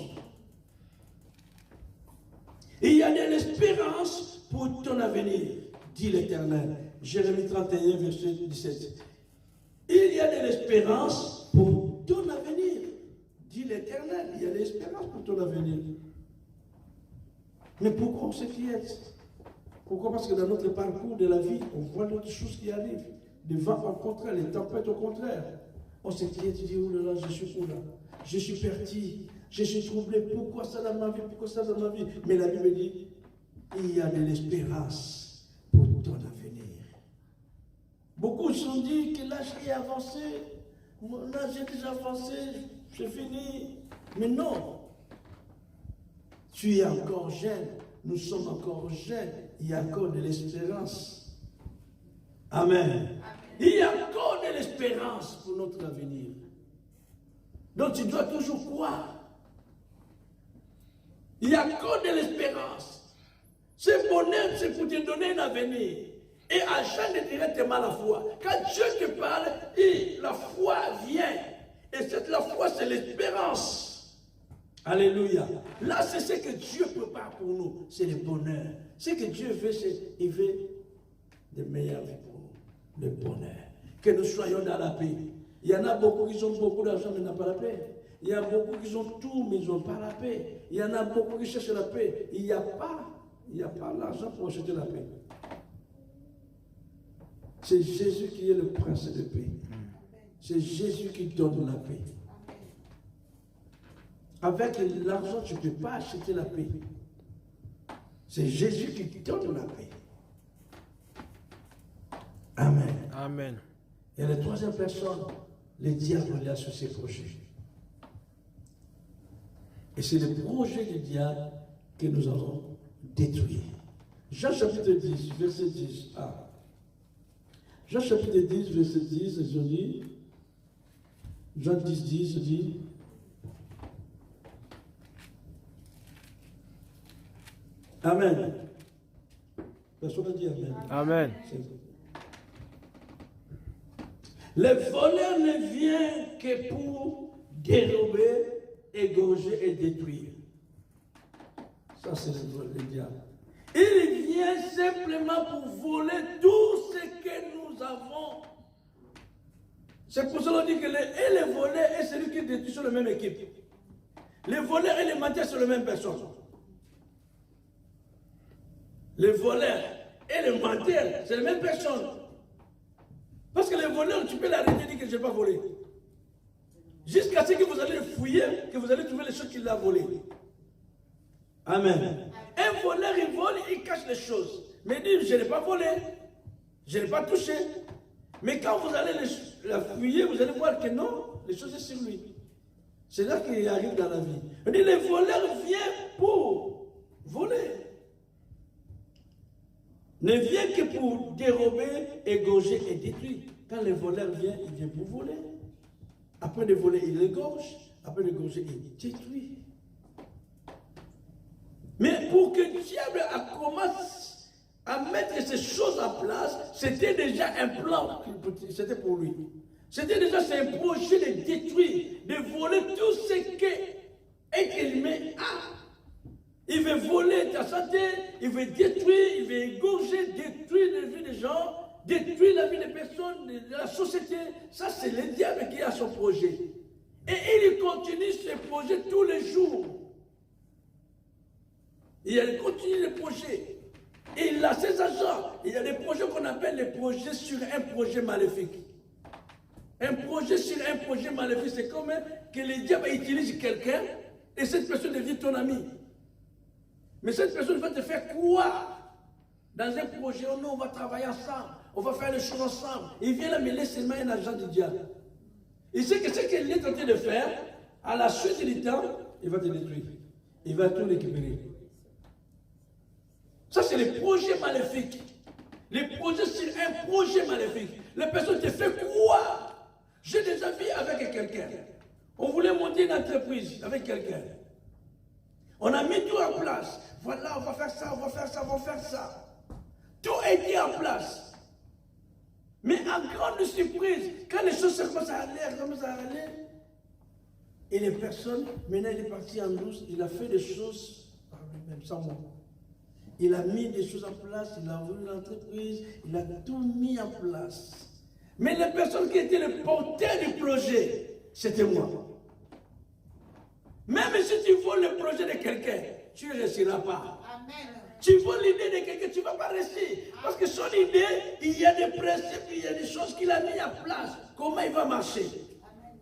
Il y a de l'espérance pour ton avenir, dit l'Éternel. Jérémie 31, verset 17. Il y a de l'espérance pour ton avenir, dit l'Éternel. Il y a de l'espérance pour ton avenir. Mais pourquoi on s'inquiète? Pourquoi? Parce que dans notre parcours de la vie, on voit d'autres choses qui arrivent. Des vents au contraire, les tempêtes au contraire. On s'inquiète, on dit, oh là là, je suis où là? Je suis perdu, je suis troublé. Pourquoi ça dans ma vie? Pourquoi ça dans ma vie? Mais la Bible dit, il y a de l'espérance pour ton avenir. Beaucoup se sont dit que l'âge est avancé. Mon âge est déjà avancé, c'est fini. Mais non, Tu es encore jeune. Nous sommes encore jeunes. Il y a encore de l'espérance. Amen. Il y a encore de l'espérance pour notre avenir. Donc tu dois toujours croire. Il y a encore de l'espérance. Ce bonheur, c'est pour te donner un avenir. Et à jamais ne dirait tellement la foi. Quand Dieu te parle, la foi vient. Et la foi, c'est l'espérance. Alléluia. Là, c'est ce que Dieu prépare pour nous. C'est le bonheur. Ce que Dieu veut, c'est qu'il veut de meilleures vies pour nous. Le bonheur. Que nous soyons dans la paix. Il y en a beaucoup qui ont beaucoup d'argent, mais n'ont pas la paix. Il y a beaucoup qui ont tout, mais ils n'ont pas la paix. Il y en a beaucoup qui cherchent la paix. Il n'y a pas l'argent pour acheter la paix. C'est Jésus qui est le prince de paix. C'est Jésus qui donne la paix. Avec l'argent, tu ne peux pas acheter la paix. C'est Jésus qui donne la paix. Amen. Amen. Et la troisième personne, le diable est associé au projet. Et c'est le projet du diable que nous allons détruire. Jean chapitre 10, verset 10. Jean chapitre 10, verset 10, je dis, Jean 10, 10, je dis, Amen. Personne n'a dit Amen. Amen. Le voleur ne vient que pour dérober, égorger et détruire. Ça, c'est le diable. Il vient simplement pour voler tout ce que nous avons. C'est pour cela qu'on dit que le voleur et celui qui détruit sont la même équipe. Les voleurs et les mendiants sont la même personne. Les voleurs et les mendiants, c'est la même personne. Parce que les voleurs, tu peux l'arrêter et dire que je n'ai pas volé. Jusqu'à ce que vous allez le fouiller, que vous allez trouver les choses qu'il a volées. Amen. Un voleur, il vole, il cache les choses. Mais il dit, je n'ai pas volé. Je n'ai pas touché. Mais quand vous allez la fouiller, vous allez voir que non, les choses sont sur lui. C'est là qu'il arrive dans la vie. On dit, le voleur vient pour voler. Ne vient que pour dérober, égorger et détruire. Quand le voleur vient, il vient pour voler. Après de voler, il égorge. Après d'égorger, il détruit. Mais pour que le diable commence à mettre ces choses en place, c'était déjà un plan, c'était pour lui. C'était déjà un projet de détruire, de voler tout ce qu'être humain a. Il veut voler ta santé, il veut détruire, il veut égorger, détruire la vie des gens, détruire la vie des personnes, de la société. Ça, c'est le diable qui a son projet. Et il continue ce projet tous les jours. Il continue le projet. Et il a ses agents. Il y a des projets qu'on appelle les projets sur un projet maléfique. Un projet sur un projet maléfique, c'est comme que le diable utilise quelqu'un et cette personne devient ton ami. Mais cette personne va te faire croire dans un projet, oh non, on va travailler ensemble, on va faire les choses ensemble. Il vient là mêler seulement un agent du diable. Il sait que ce qu'il est en train de faire, à la suite du temps, il va te détruire. Il va tout récupérer. Ça, c'est les projets maléfiques. Les projets sur un projet maléfique. La personne te fait croire. J'ai des avis avec quelqu'un. On voulait monter une entreprise avec quelqu'un. On a mis tout en place. Voilà, on va faire ça, on va faire ça, on va faire ça. Tout est mis en place. Mais en grande surprise, quand les choses commencent à aller, et les personnes, maintenant il est parti en douce, il a fait des choses par lui-même, sans moi. Il a mis des choses en place, il a ouvert l'entreprise, il a tout mis en place. Mais les personnes qui étaient le porteur du projet, c'était moi. Même si tu voles le projet de quelqu'un, tu ne réussiras pas. Amen. Tu voles l'idée de quelqu'un, tu ne vas pas réussir. Parce que son idée, il y a des principes, il y a des choses qu'il a mis en place. Comment il va marcher? Amen.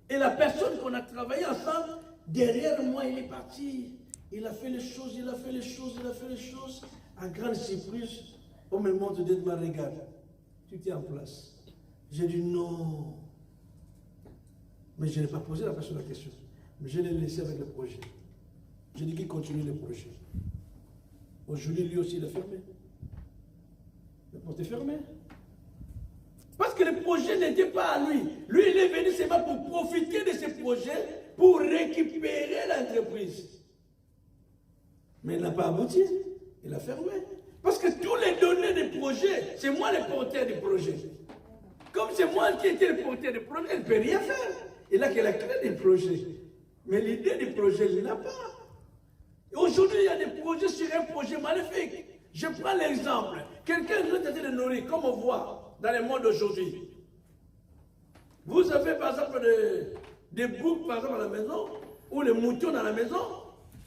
Et la personne qu'on a travaillé ensemble, derrière moi, il est parti. Il a fait les choses, il a fait les choses, il a fait les choses. À grande surprise, on me montre de ma regarde. Tout est en place. J'ai dit non. Mais je n'ai pas posé la personne la question. Mais je l'ai laissé avec le projet. Je dis qu'il continue le projet. Aujourd'hui, lui aussi, il est fermé. La porte est fermée. Parce que le projet n'était pas à lui. Lui, il est venu seulement pour profiter de ce projet, pour récupérer l'entreprise. Mais il n'a pas abouti. Il a fermé. Parce que tous les données du projet, c'est moi le porteur du projet. Comme c'est moi qui étais le porteur du projet, il ne peut rien faire. Il a que la clé du projet. Mais l'idée du projet, il n'a pas. Aujourd'hui, il y a des projets sur un projet maléfique. Je prends l'exemple. Quelqu'un veut traiter de nourrir, comme on voit dans le monde d'aujourd'hui. Vous avez par exemple des boucs par exemple à la maison, ou les moutons dans la maison.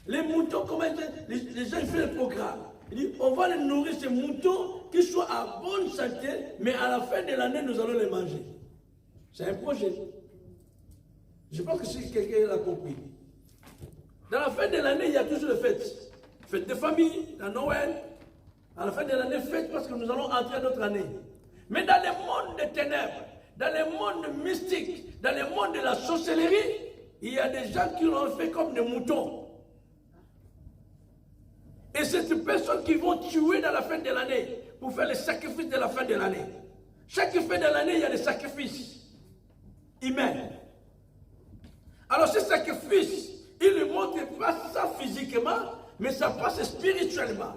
Les moutons, comment les gens font le programme. Ils disent, on va les nourrir ces moutons qui soient à bonne santé, mais à la fin de l'année, nous allons les manger. C'est un projet. Je pense que si quelqu'un l'a compris. Dans la fin de l'année, il y a toujours les fêtes. Fête de famille, la Noël. À la fin de l'année, fête parce que nous allons entrer dans notre année. Mais dans le monde des ténèbres, dans le monde mystique, dans le monde de la sorcellerie, il y a des gens qui l'ont fait comme des moutons. Et c'est ces personnes qui vont tuer dans la fin de l'année pour faire les sacrifices de la fin de l'année. Chaque fin de l'année, il y a des sacrifices humains. Alors ce sacrifice, il ne montre pas ça physiquement, mais ça passe spirituellement.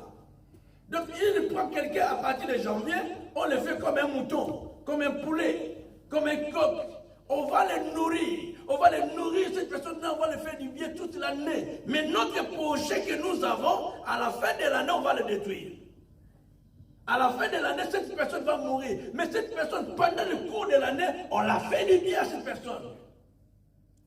Donc il prend quelqu'un à partir de janvier, on le fait comme un mouton, comme un poulet, comme un coq. On va les nourrir, cette personne-là, on va le faire du bien toute l'année. Mais notre projet que nous avons, à la fin de l'année, on va le détruire. À la fin de l'année, cette personne va mourir. Mais cette personne, pendant le cours de l'année, on l'a fait du bien à cette personne.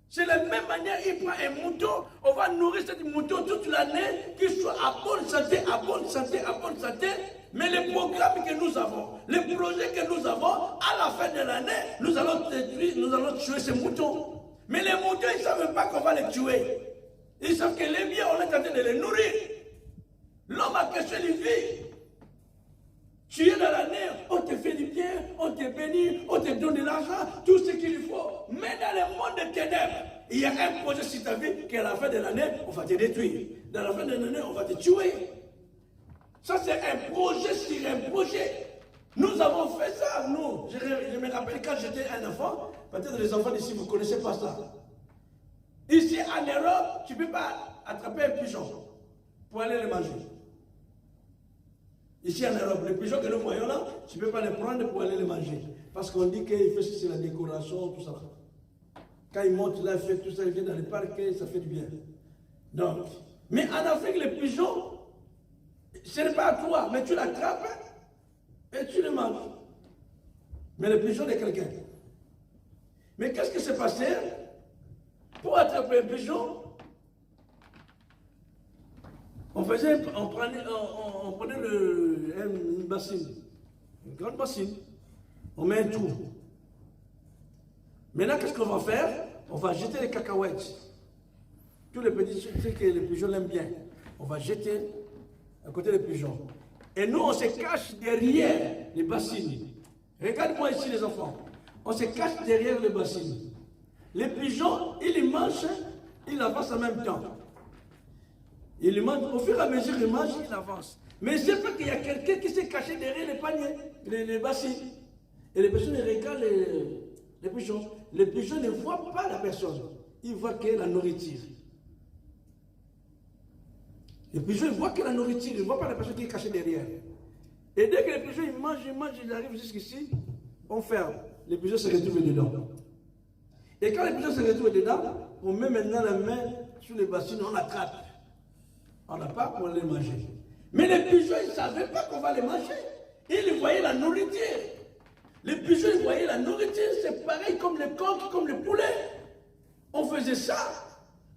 C'est la même manière, il prend un mouton, on va nourrir ce mouton toute l'année, qu'il soit à bonne santé, à bonne santé, à bonne santé. Mais les programmes que nous avons, les projets que nous avons, à la fin de l'année, nous allons détruire, nous allons tuer ces moutons. Mais les moutons, ils ne savent pas qu'on va les tuer. Ils savent que les biens, on est en train de les nourrir. L'homme a question, il vit. Tu es dans l'année, on te fait du bien, on te bénit, on te donne de l'argent, tout ce qu'il faut. Mais dans le monde des ténèbres, il y a un projet sur ta vie qu'à la fin de l'année, on va te détruire. Dans la fin de l'année, on va te tuer. Ça, c'est un projet sur un projet. Nous avons fait ça, nous. Je me rappelle quand j'étais un enfant, peut-être les enfants d'ici, vous ne connaissez pas ça. Ici, en Europe, tu ne peux pas attraper un pigeon pour aller le manger. Ici en Europe, les pigeons que nous voyons là, tu ne peux pas les prendre pour aller les manger. Parce qu'on dit qu'il fait c'est la décoration, tout ça. Quand ils montent là, ils font tout ça, ils viennent dans les parcs, ça fait du bien. Donc, mais en Afrique, les pigeons, ce n'est pas à toi, mais tu l'attrapes et tu le manges. Mais le pigeon de quelqu'un. Mais qu'est-ce qui s'est passé? Pour attraper un pigeon, on prenait une bassine, une grande bassine, on met un trou. Maintenant, qu'est-ce qu'on va faire? On va jeter les cacahuètes. Tous les petits trucs que les pigeons l'aiment bien, on va jeter à côté des pigeons. Et nous, on se cache derrière les bassines. Regarde-moi ici les enfants. On se cache derrière les bassines. Les pigeons, ils mangent, ils avancent en même temps. Ils mangent, au fur et à mesure qu'ils mangent, ils avancent. Mais c'est pas qu'il y a quelqu'un qui s'est caché derrière les paniers, les bassines. Et les personnes regardent les pigeons. Les pigeons ne voient pas la personne. Ils voient que la nourriture. Les pigeons voient que la nourriture, ils ne voient pas la personne qui est cachée derrière. Et dès que les pigeons ils mangent, ils arrivent jusqu'ici, on ferme. Les pigeons se retrouvent dedans. Et quand les pigeons se retrouvent dedans, on met maintenant la main sur les bassines, on attrape. On n'a pas pour les manger. Mais les pigeons, ils ne savaient pas qu'on va les manger. Ils voyaient la nourriture. Les pigeons, ils voyaient la nourriture. C'est pareil comme les coqs, comme les poulets. On faisait ça.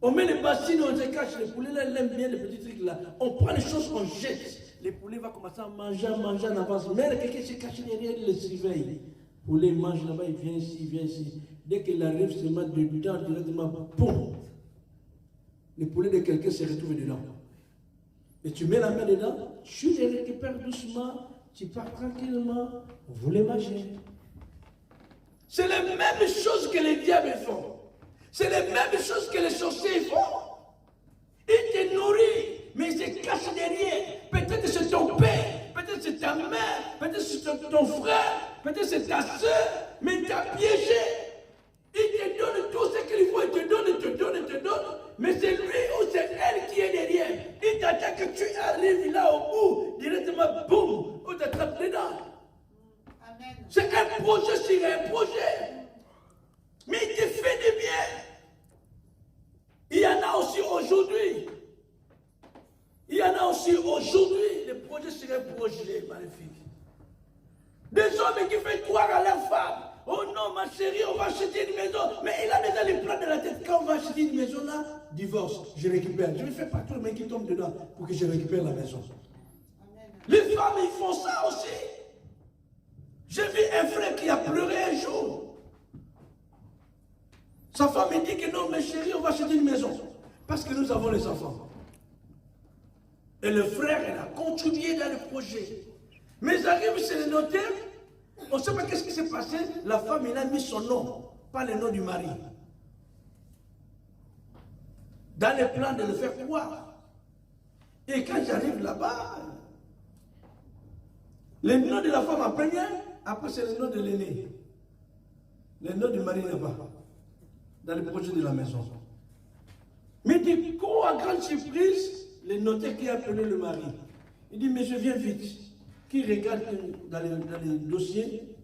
On met les bassines, on se cache. Les poulets, là, ils aiment bien les petits trucs là. On prend les choses, on jette. Les poulets vont commencer à manger en avance. Mais quelqu'un se cache derrière, il les surveille. Les poulets mangent là-bas, il vient ici, il vient ici. Dès qu'il arrive, se met dedans, directement, boum. Les poulets de quelqu'un se retrouvent dedans. Et tu mets la main dedans, tu les récupères doucement, tu pars tranquillement, vous les mangez. C'est les mêmes choses que les diables font. C'est les mêmes choses que les sorciers font. Ils te nourrit, mais il se cache derrière. Peut-être c'est ton père, peut-être c'est ta mère, peut-être c'est ton frère, peut-être c'est ta soeur, mais il t'a piégé. Il te donne tout ce qu'il faut, il te donne, il te donne, il te donne. Mais c'est lui ou c'est elle qui est derrière. Il t'attend que tu arrives là au bout, directement, boum, ou t'attrape dedans. C'est un projet sur un projet. Mais il te fait du bien. Il y en a aussi aujourd'hui. Il y en a aussi aujourd'hui. Les projets sur un projet magnifique. Des hommes qui font croire à leur femme. Oh non, ma chérie, on va acheter une maison. Mais il a déjà les plans de la tête. Quand on va acheter une maison là, divorce, je récupère. Je vais faire partout le mec qui tombe dedans pour que je récupère la maison. Les femmes, ils font ça aussi. J'ai vu un frère qui a pleuré un jour. Sa femme me dit que non, mais chérie, on va acheter une maison. Parce que nous avons les enfants. Et le frère, il a contribué dans le projet. Mais j'arrive chez le notaire, on ne sait pas qu'est-ce qui s'est passé. La femme, il a mis son nom, pas le nom du mari. Dans le plan de le faire croire. Et quand j'arrive là-bas, le nom de la femme en premier, après c'est le nom de l'aîné. Le nom du mari n'est pas dans le projet de la maison. Mais du coup, à grande surprise, le notaire qui a appelé le mari, il dit, mais je viens vite. Qui regarde dans les dossiers,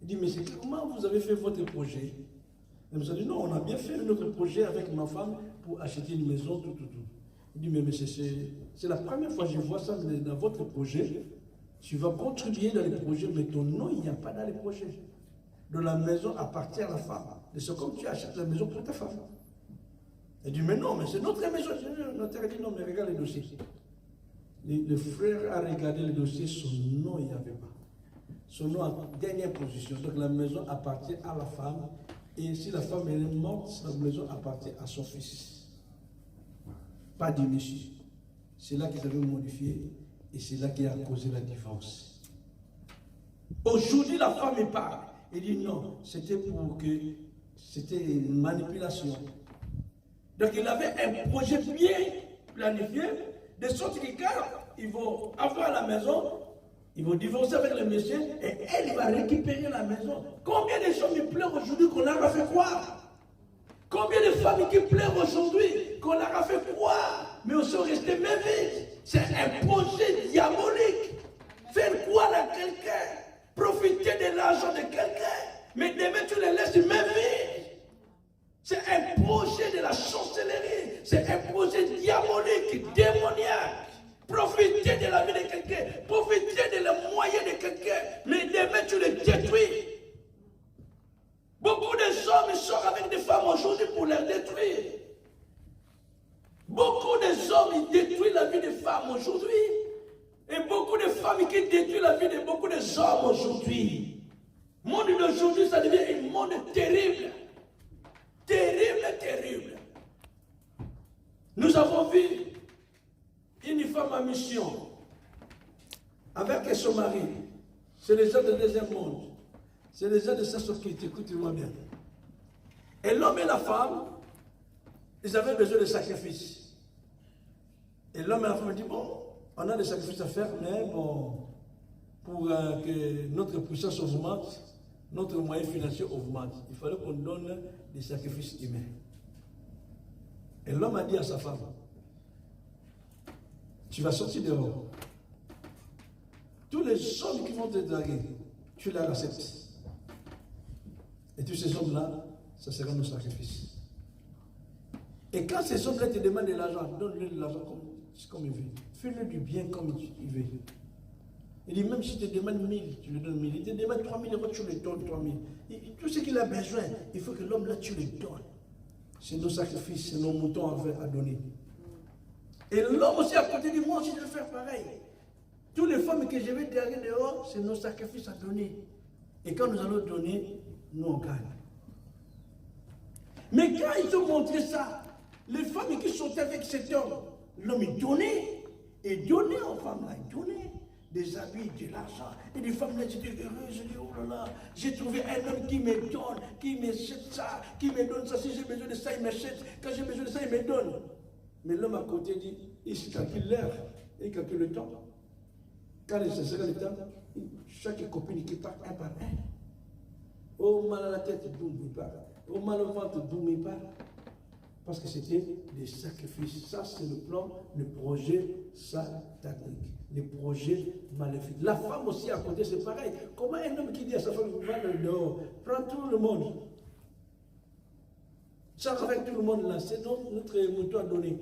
il dit, mais comment vous avez fait votre projet? Et vous avez dit, non, on a bien fait notre projet avec ma femme pour acheter une maison, tout. Il dit, mais c'est la première fois que je vois ça dans votre projet. Tu vas contribuer dans les projets, mais ton nom, il n'y a pas dans les projets. De la maison appartient à la femme. Et c'est comme tu achètes la maison pour ta femme. Il dit, mais non, mais c'est notre maison. Le notaire a dit, non, mais regarde les dossiers. Le frère a regardé le dossier, son nom, il n'y avait pas. Son nom en dernière position. Donc la maison appartient à la femme. Et si la femme est morte, la maison appartient à son fils. Pas du monsieur. C'est là qu'ils avaient modifié. Et c'est là qui a causé la divorce. Aujourd'hui, la femme est parle. Elle dit non, c'était c'était une manipulation. Donc il avait un projet bien planifié, de sorte que quand ils vont avoir la maison, ils vont divorcer avec le monsieur et elle va récupérer la maison. Combien de gens qui pleurent aujourd'hui qu'on leur a fait croire? Combien de familles qui pleurent aujourd'hui qu'on leur a fait croire, mais on sont restés même vides? C'est un projet diabolique. Faire croire à quelqu'un, profiter de l'argent de quelqu'un, mais demain tu les laisses même vides. C'est un projet de la sorcellerie, c'est un projet diabolique, démoniaque. Profiter de la vie de quelqu'un, profiter de les moyens de quelqu'un, mais demain tu les détruis. Beaucoup de hommes sortent avec des femmes aujourd'hui pour les détruire. Beaucoup de hommes détruisent la vie des femmes aujourd'hui. Et beaucoup de femmes qui détruisent la vie de beaucoup de hommes aujourd'hui. Le monde d'aujourd'hui, ça devient un monde terrible. Terrible. Nous avons vu une femme en mission avec son mari. C'est les gens du deuxième monde. C'est les gens de sa société, écoutez-moi bien. Et l'homme et la femme, ils avaient besoin de sacrifices. Et l'homme et la femme disent, bon, on a des sacrifices à faire, mais bon, pour que notre puissance augmente, notre moyen financier augmente, il fallait qu'on donne des sacrifices humains. Et l'homme a dit à sa femme, tu vas sortir dehors. Tous les hommes qui vont te draguer, tu les acceptes. Et tous ces hommes-là, ça sera nos sacrifices. Et quand ces hommes-là te demandent de l'argent, donne-le de l'argent comme il veut. Fais-le du bien comme il veut. Il dit, même si tu te demandes 1000, tu lui donnes 1000. Il te demande 3000 euros, tu lui donnes 3000. Tout ce qu'il a besoin, il faut que l'homme-là, tu lui donnes. C'est nos sacrifices, c'est nos moutons à donner. Et l'homme aussi à côté de moi aussi, je vais faire pareil. Toutes les femmes que je vais derrière dehors, c'est nos sacrifices à donner. Et quand nous allons donner, nous on gagne. Mais quand ils ont montré ça, les femmes qui sont avec cet homme, l'homme il donnait. Et donnait aux femmes là, il donnait des habits, de l'argent. Et les femmes là, j'étais heureux, je dis, oh là là, j'ai trouvé un homme qui me donne, qui m'achète ça, qui me donne ça. Si j'ai besoin de ça, il m'achète. Quand j'ai besoin de ça, il me donne. Mais l'homme à côté dit, il calcule l'heure, il calcule le temps. Quand il sera le temps, chaque copine qui part un par un. Au mal à la tête, boum, il part. Au mal au ventre, boum, il part. Parce que c'était des sacrifices. Ça, c'est le plan, le projet satanique. Le projet maléfique. La femme aussi à côté, c'est pareil. Comment un homme qui dit à sa femme, va dehors, prends tout le monde. Ça, avec tout le monde là, c'est notre mouton à donner.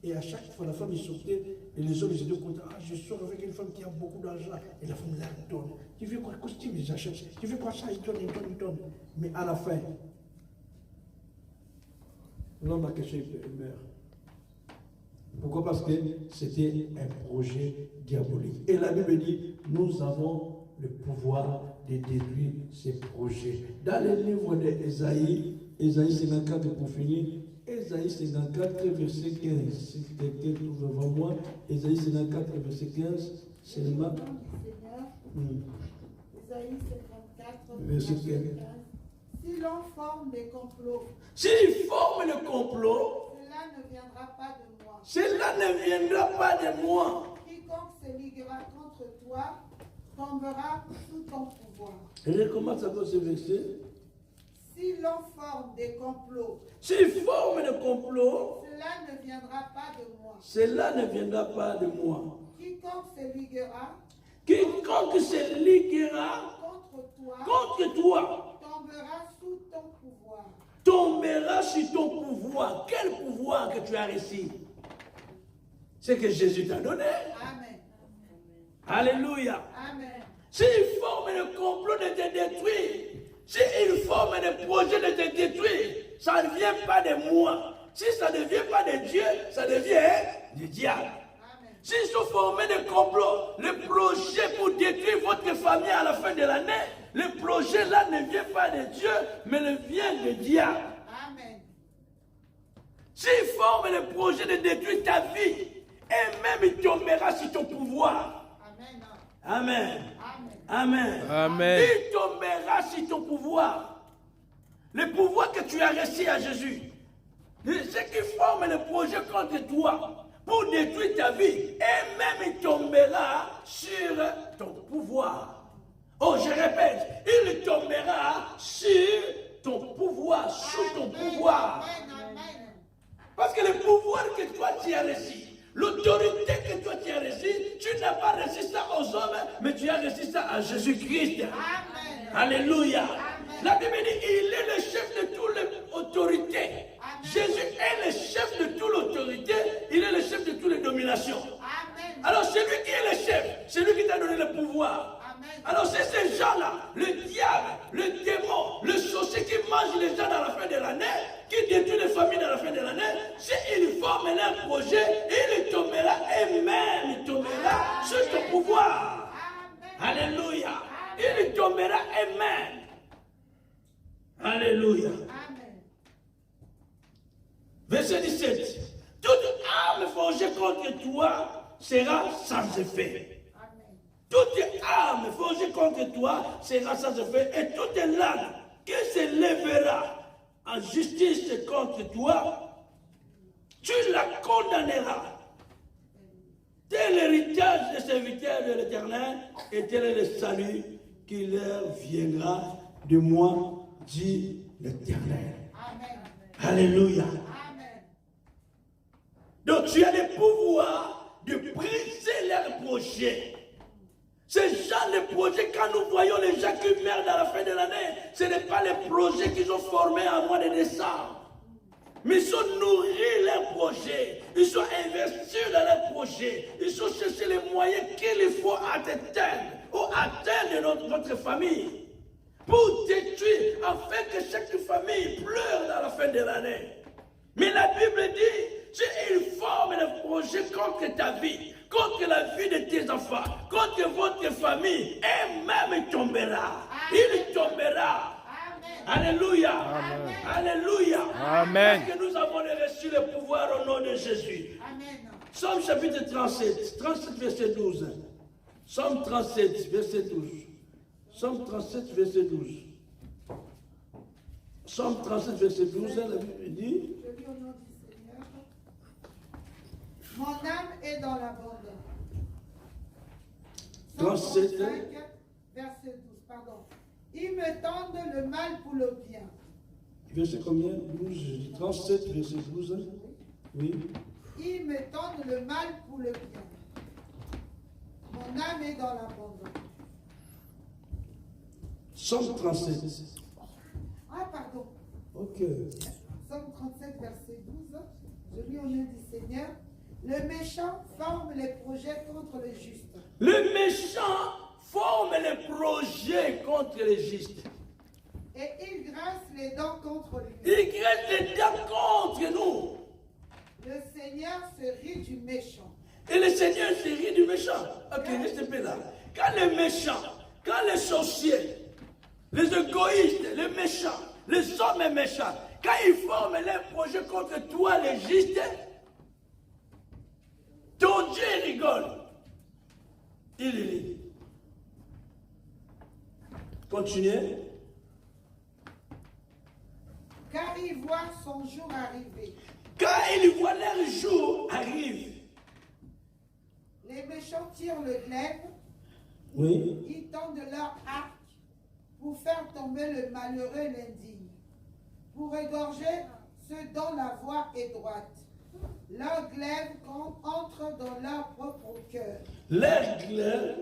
Et à chaque fois, la femme, il sortait, et les hommes, ils étaient contents. Ah, je sors avec une femme qui a beaucoup d'argent. Et la femme, là, elle donne. Tu veux quoi, costume, ils achètent. Tu veux quoi, ça, ils donnent. Mais à la fin, l'homme a caché, il meurt. Pourquoi? Parce que c'était un projet diabolique. Et la Bible dit, nous avons le pouvoir de détruire ces projets. Dans le livre d'Ésaïe, Ésaïe 54 pour finir, Ésaïe 54, verset 15. Si quelqu'un trouve devant moi, Ésaïe 54, verset 15, c'est le mot. Ésaïe 54, verset 15. Si l'on forme des complots, S'il forme le complot, cela ne viendra pas de moi. cela ne viendra pas de moi. Quiconque se liguera contre toi tombera sous ton pouvoir. Et je commence à ce verset. Si l'on forme des complots, S'il forme le complot, cela ne viendra pas de moi. cela ne viendra pas de moi. Quiconque se liguera Quiconque se liguera contre toi tombera sous ton pouvoir. tombera sur ton pouvoir. Quel pouvoir que tu as reçu? C'est que Jésus t'a donné. Amen. Alléluia. Amen. S'il forme le complot de te détruire, s'il forme le projet de te détruire, ça ne vient pas de moi. Si ça ne vient pas de Dieu, ça devient du diable. S'ils sont formés de complots, le projet pour détruire votre famille à la fin de l'année, le projet là ne vient pas de Dieu, mais ne vient du diable. Amen. S'ils forment le projet de détruire ta vie, et même il tombera sur ton pouvoir. Amen. Amen. Amen. Amen. Il tombera sur ton pouvoir. Le pouvoir que tu as reçu à Jésus. Ceux qui forment le projet contre toi pour détruire ta vie, et même il tombera sur ton pouvoir. Oh, je répète, il tombera sur ton pouvoir, sous ton pouvoir. Parce que le pouvoir que toi tu as reçu, l'autorité que toi tu as reçue, tu n'as pas reçu ça aux hommes, mais tu as reçu ça à Jésus-Christ. Alléluia. La Bible dit, il est le chef de toute l'autorité. Jésus est le chef de toute l'autorité, il est le chef de toutes les dominations. Alors c'est lui qui est le chef, c'est lui qui t'a donné le pouvoir. Alors c'est ces gens-là, le diable, le démon, le sorcier qui mange les gens dans la fin de l'année, qui détruit les familles dans la fin de l'année, s'il forme un projet, il tombera et même il tombera sur ton pouvoir. Alléluia. Il tombera et même. Alléluia. Verset 17. Toute arme forgée contre toi sera sans effet. Toute arme forgée contre toi sera sans effet, et toute langue qui se lèvera en justice contre toi, tu la condamneras. Tel l'héritage des serviteurs de l'Éternel, et tel est le salut qui leur viendra de moi, dit l'Éternel. Alléluia. Donc tu as le pouvoir de briser leurs projets. Ces gens, les projets, quand nous voyons les gens qui meurent dans la fin de l'année, ce n'est pas les projets qu'ils ont formés en mois de décembre. Mais ils sont nourris leurs projets. Ils sont investis dans leurs projets. Ils ont cherché les moyens qu'il faut atteindre ou atteindre notre famille. Pour détruire, afin que chaque famille pleure dans la fin de l'année. Mais la Bible dit, s'ils forment le projet contre ta vie, contre la vie de tes enfants, contre votre famille, et même il tombera. Il tombera. Alléluia. Amen. Alléluia. Amen. Parce que nous avons reçu le pouvoir au nom de Jésus. Psaume chapitre 37, 37 verset 12. Psaume 37 verset 12. Psaume 37 verset 12. Psaume 37 verset 12, la Bible dit. Je lis au nom du Seigneur. Mon âme est dans l'abandon. 37, 135, verset 12, pardon. Ils me tendent le mal pour le bien. Verset combien? 12, 37, verset 12. Oui. Ils me tendent le mal pour le bien. Mon âme est dans l'abandon. Somme 37. Ah, pardon. Ok. Somme 37, verset 12. Je lis au nom du Seigneur. Le méchant forme les projets contre le juste. Le méchant forme les projets contre les justes. Et il grince les dents contre lui. Il graisse les dents contre nous. Le Seigneur se rit du méchant. Et le Seigneur se rit du méchant. Ok, reste un peu là. Quand les méchants, quand les sorciers, les égoïstes, les méchants, les hommes méchants, quand ils forment leurs projets contre toi, les justes, ton Dieu rigole. Il rit. Continuez. Car il voit son jour arriver. Quand ils voient leur jour arrive. Les méchants tirent le glaive. Oui. Ils tendent leur arc pour faire tomber le malheureux et l'indigne, pour égorger ceux dont la voie est droite. Leur glaive entre dans leur propre cœur. Leur glaive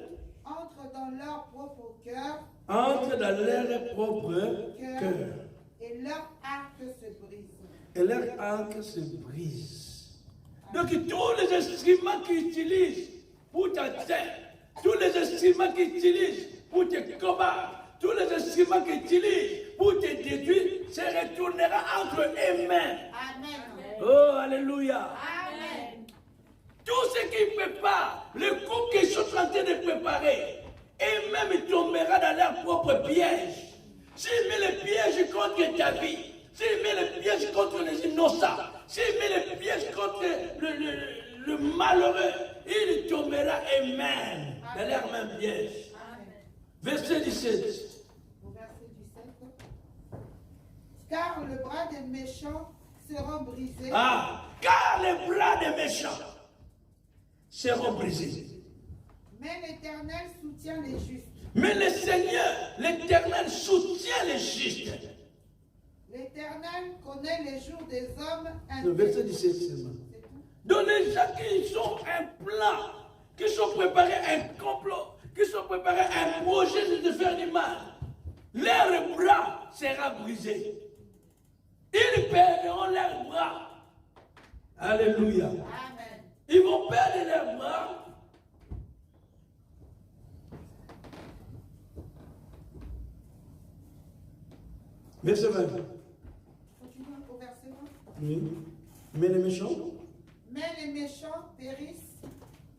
Entre dans leur propre cœur. entre dans leur propre cœur. Et leur arc se brise. Et leur arc se brise. Donc tous les instruments qu'ils utilisent pour t'atteindre, tous les instruments qu'ils utilisent pour te combattre, tous les instruments qu'ils utilisent pour te détruire, se retournera entre eux-mêmes. Amen. Oh, alléluia. Amen. Tout ce qu'ils préparent, le coup qu'ils sont en train de préparer, et même tombera dans leur propre piège. S'ils mettent le piège contre ta vie, s'ils mettent le piège contre les innocents, s'ils mettent le piège contre le malheureux, il tombera eux-mêmes dans leur même piège. Verset 17. Au verset 17. Car le bras des méchants seront brisés. Ah, car les bras des méchants seront brisés. Mais l'Éternel soutient les justes. Mais le Seigneur, l'Éternel, soutient les justes. L'Éternel connaît les jours des hommes Le verset intègres. 17 seulement. C'est tout. Donc les gens qui sont un plan, qui sont préparés un complot, qui sont préparés un projet de te faire du mal, leur bras sera brisé. Ils perdront leurs bras. Alléluia. Amen. Ils vont perdre leurs bras. Verset 20. Continuons au verset 20. Oui. Mais les méchants, Mais les méchants périssent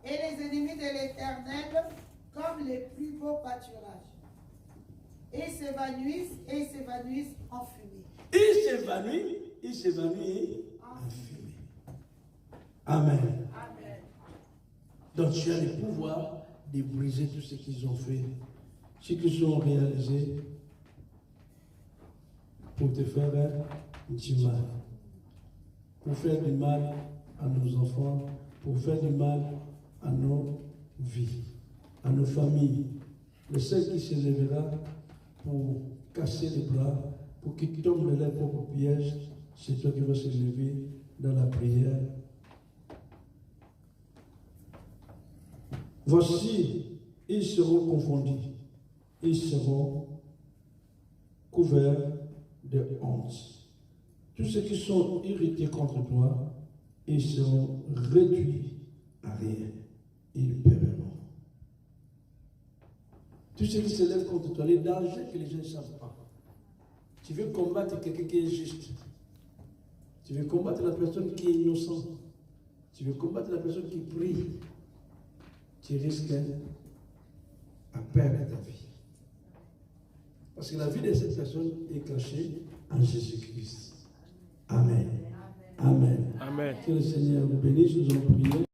et les ennemis de l'Éternel comme les plus beaux pâturages. Et ils s'évanouissent en fumée. ils s'évanouissent en fumée. Amen. Amen. Donc tu as le pouvoir de briser tout ce qu'ils ont fait, ce qu'ils ont réalisé pour te faire du mal, pour faire du mal à nos enfants, pour faire du mal à nos vies, à nos familles. Le seul qui se lèvera pour casser les bras, pour qu'ils tombent de leur propre piège, c'est toi qui vas se lever dans la prière. Voici, ils seront confondus, ils seront couverts de honte. Tous ceux qui sont irrités contre toi, ils seront réduits à rien. Ils péreront. Tous ceux qui se lèvent contre toi, les dangers que les gens ne savent pas. Tu veux combattre quelqu'un qui est juste. Tu veux combattre la personne qui est innocente. Tu veux combattre la personne qui prie. Tu risques à perdre ta vie. Parce que la vie de cette personne est cachée en Jésus-Christ. Amen. Amen. Amen. Que le Seigneur vous bénisse, nous allons prier.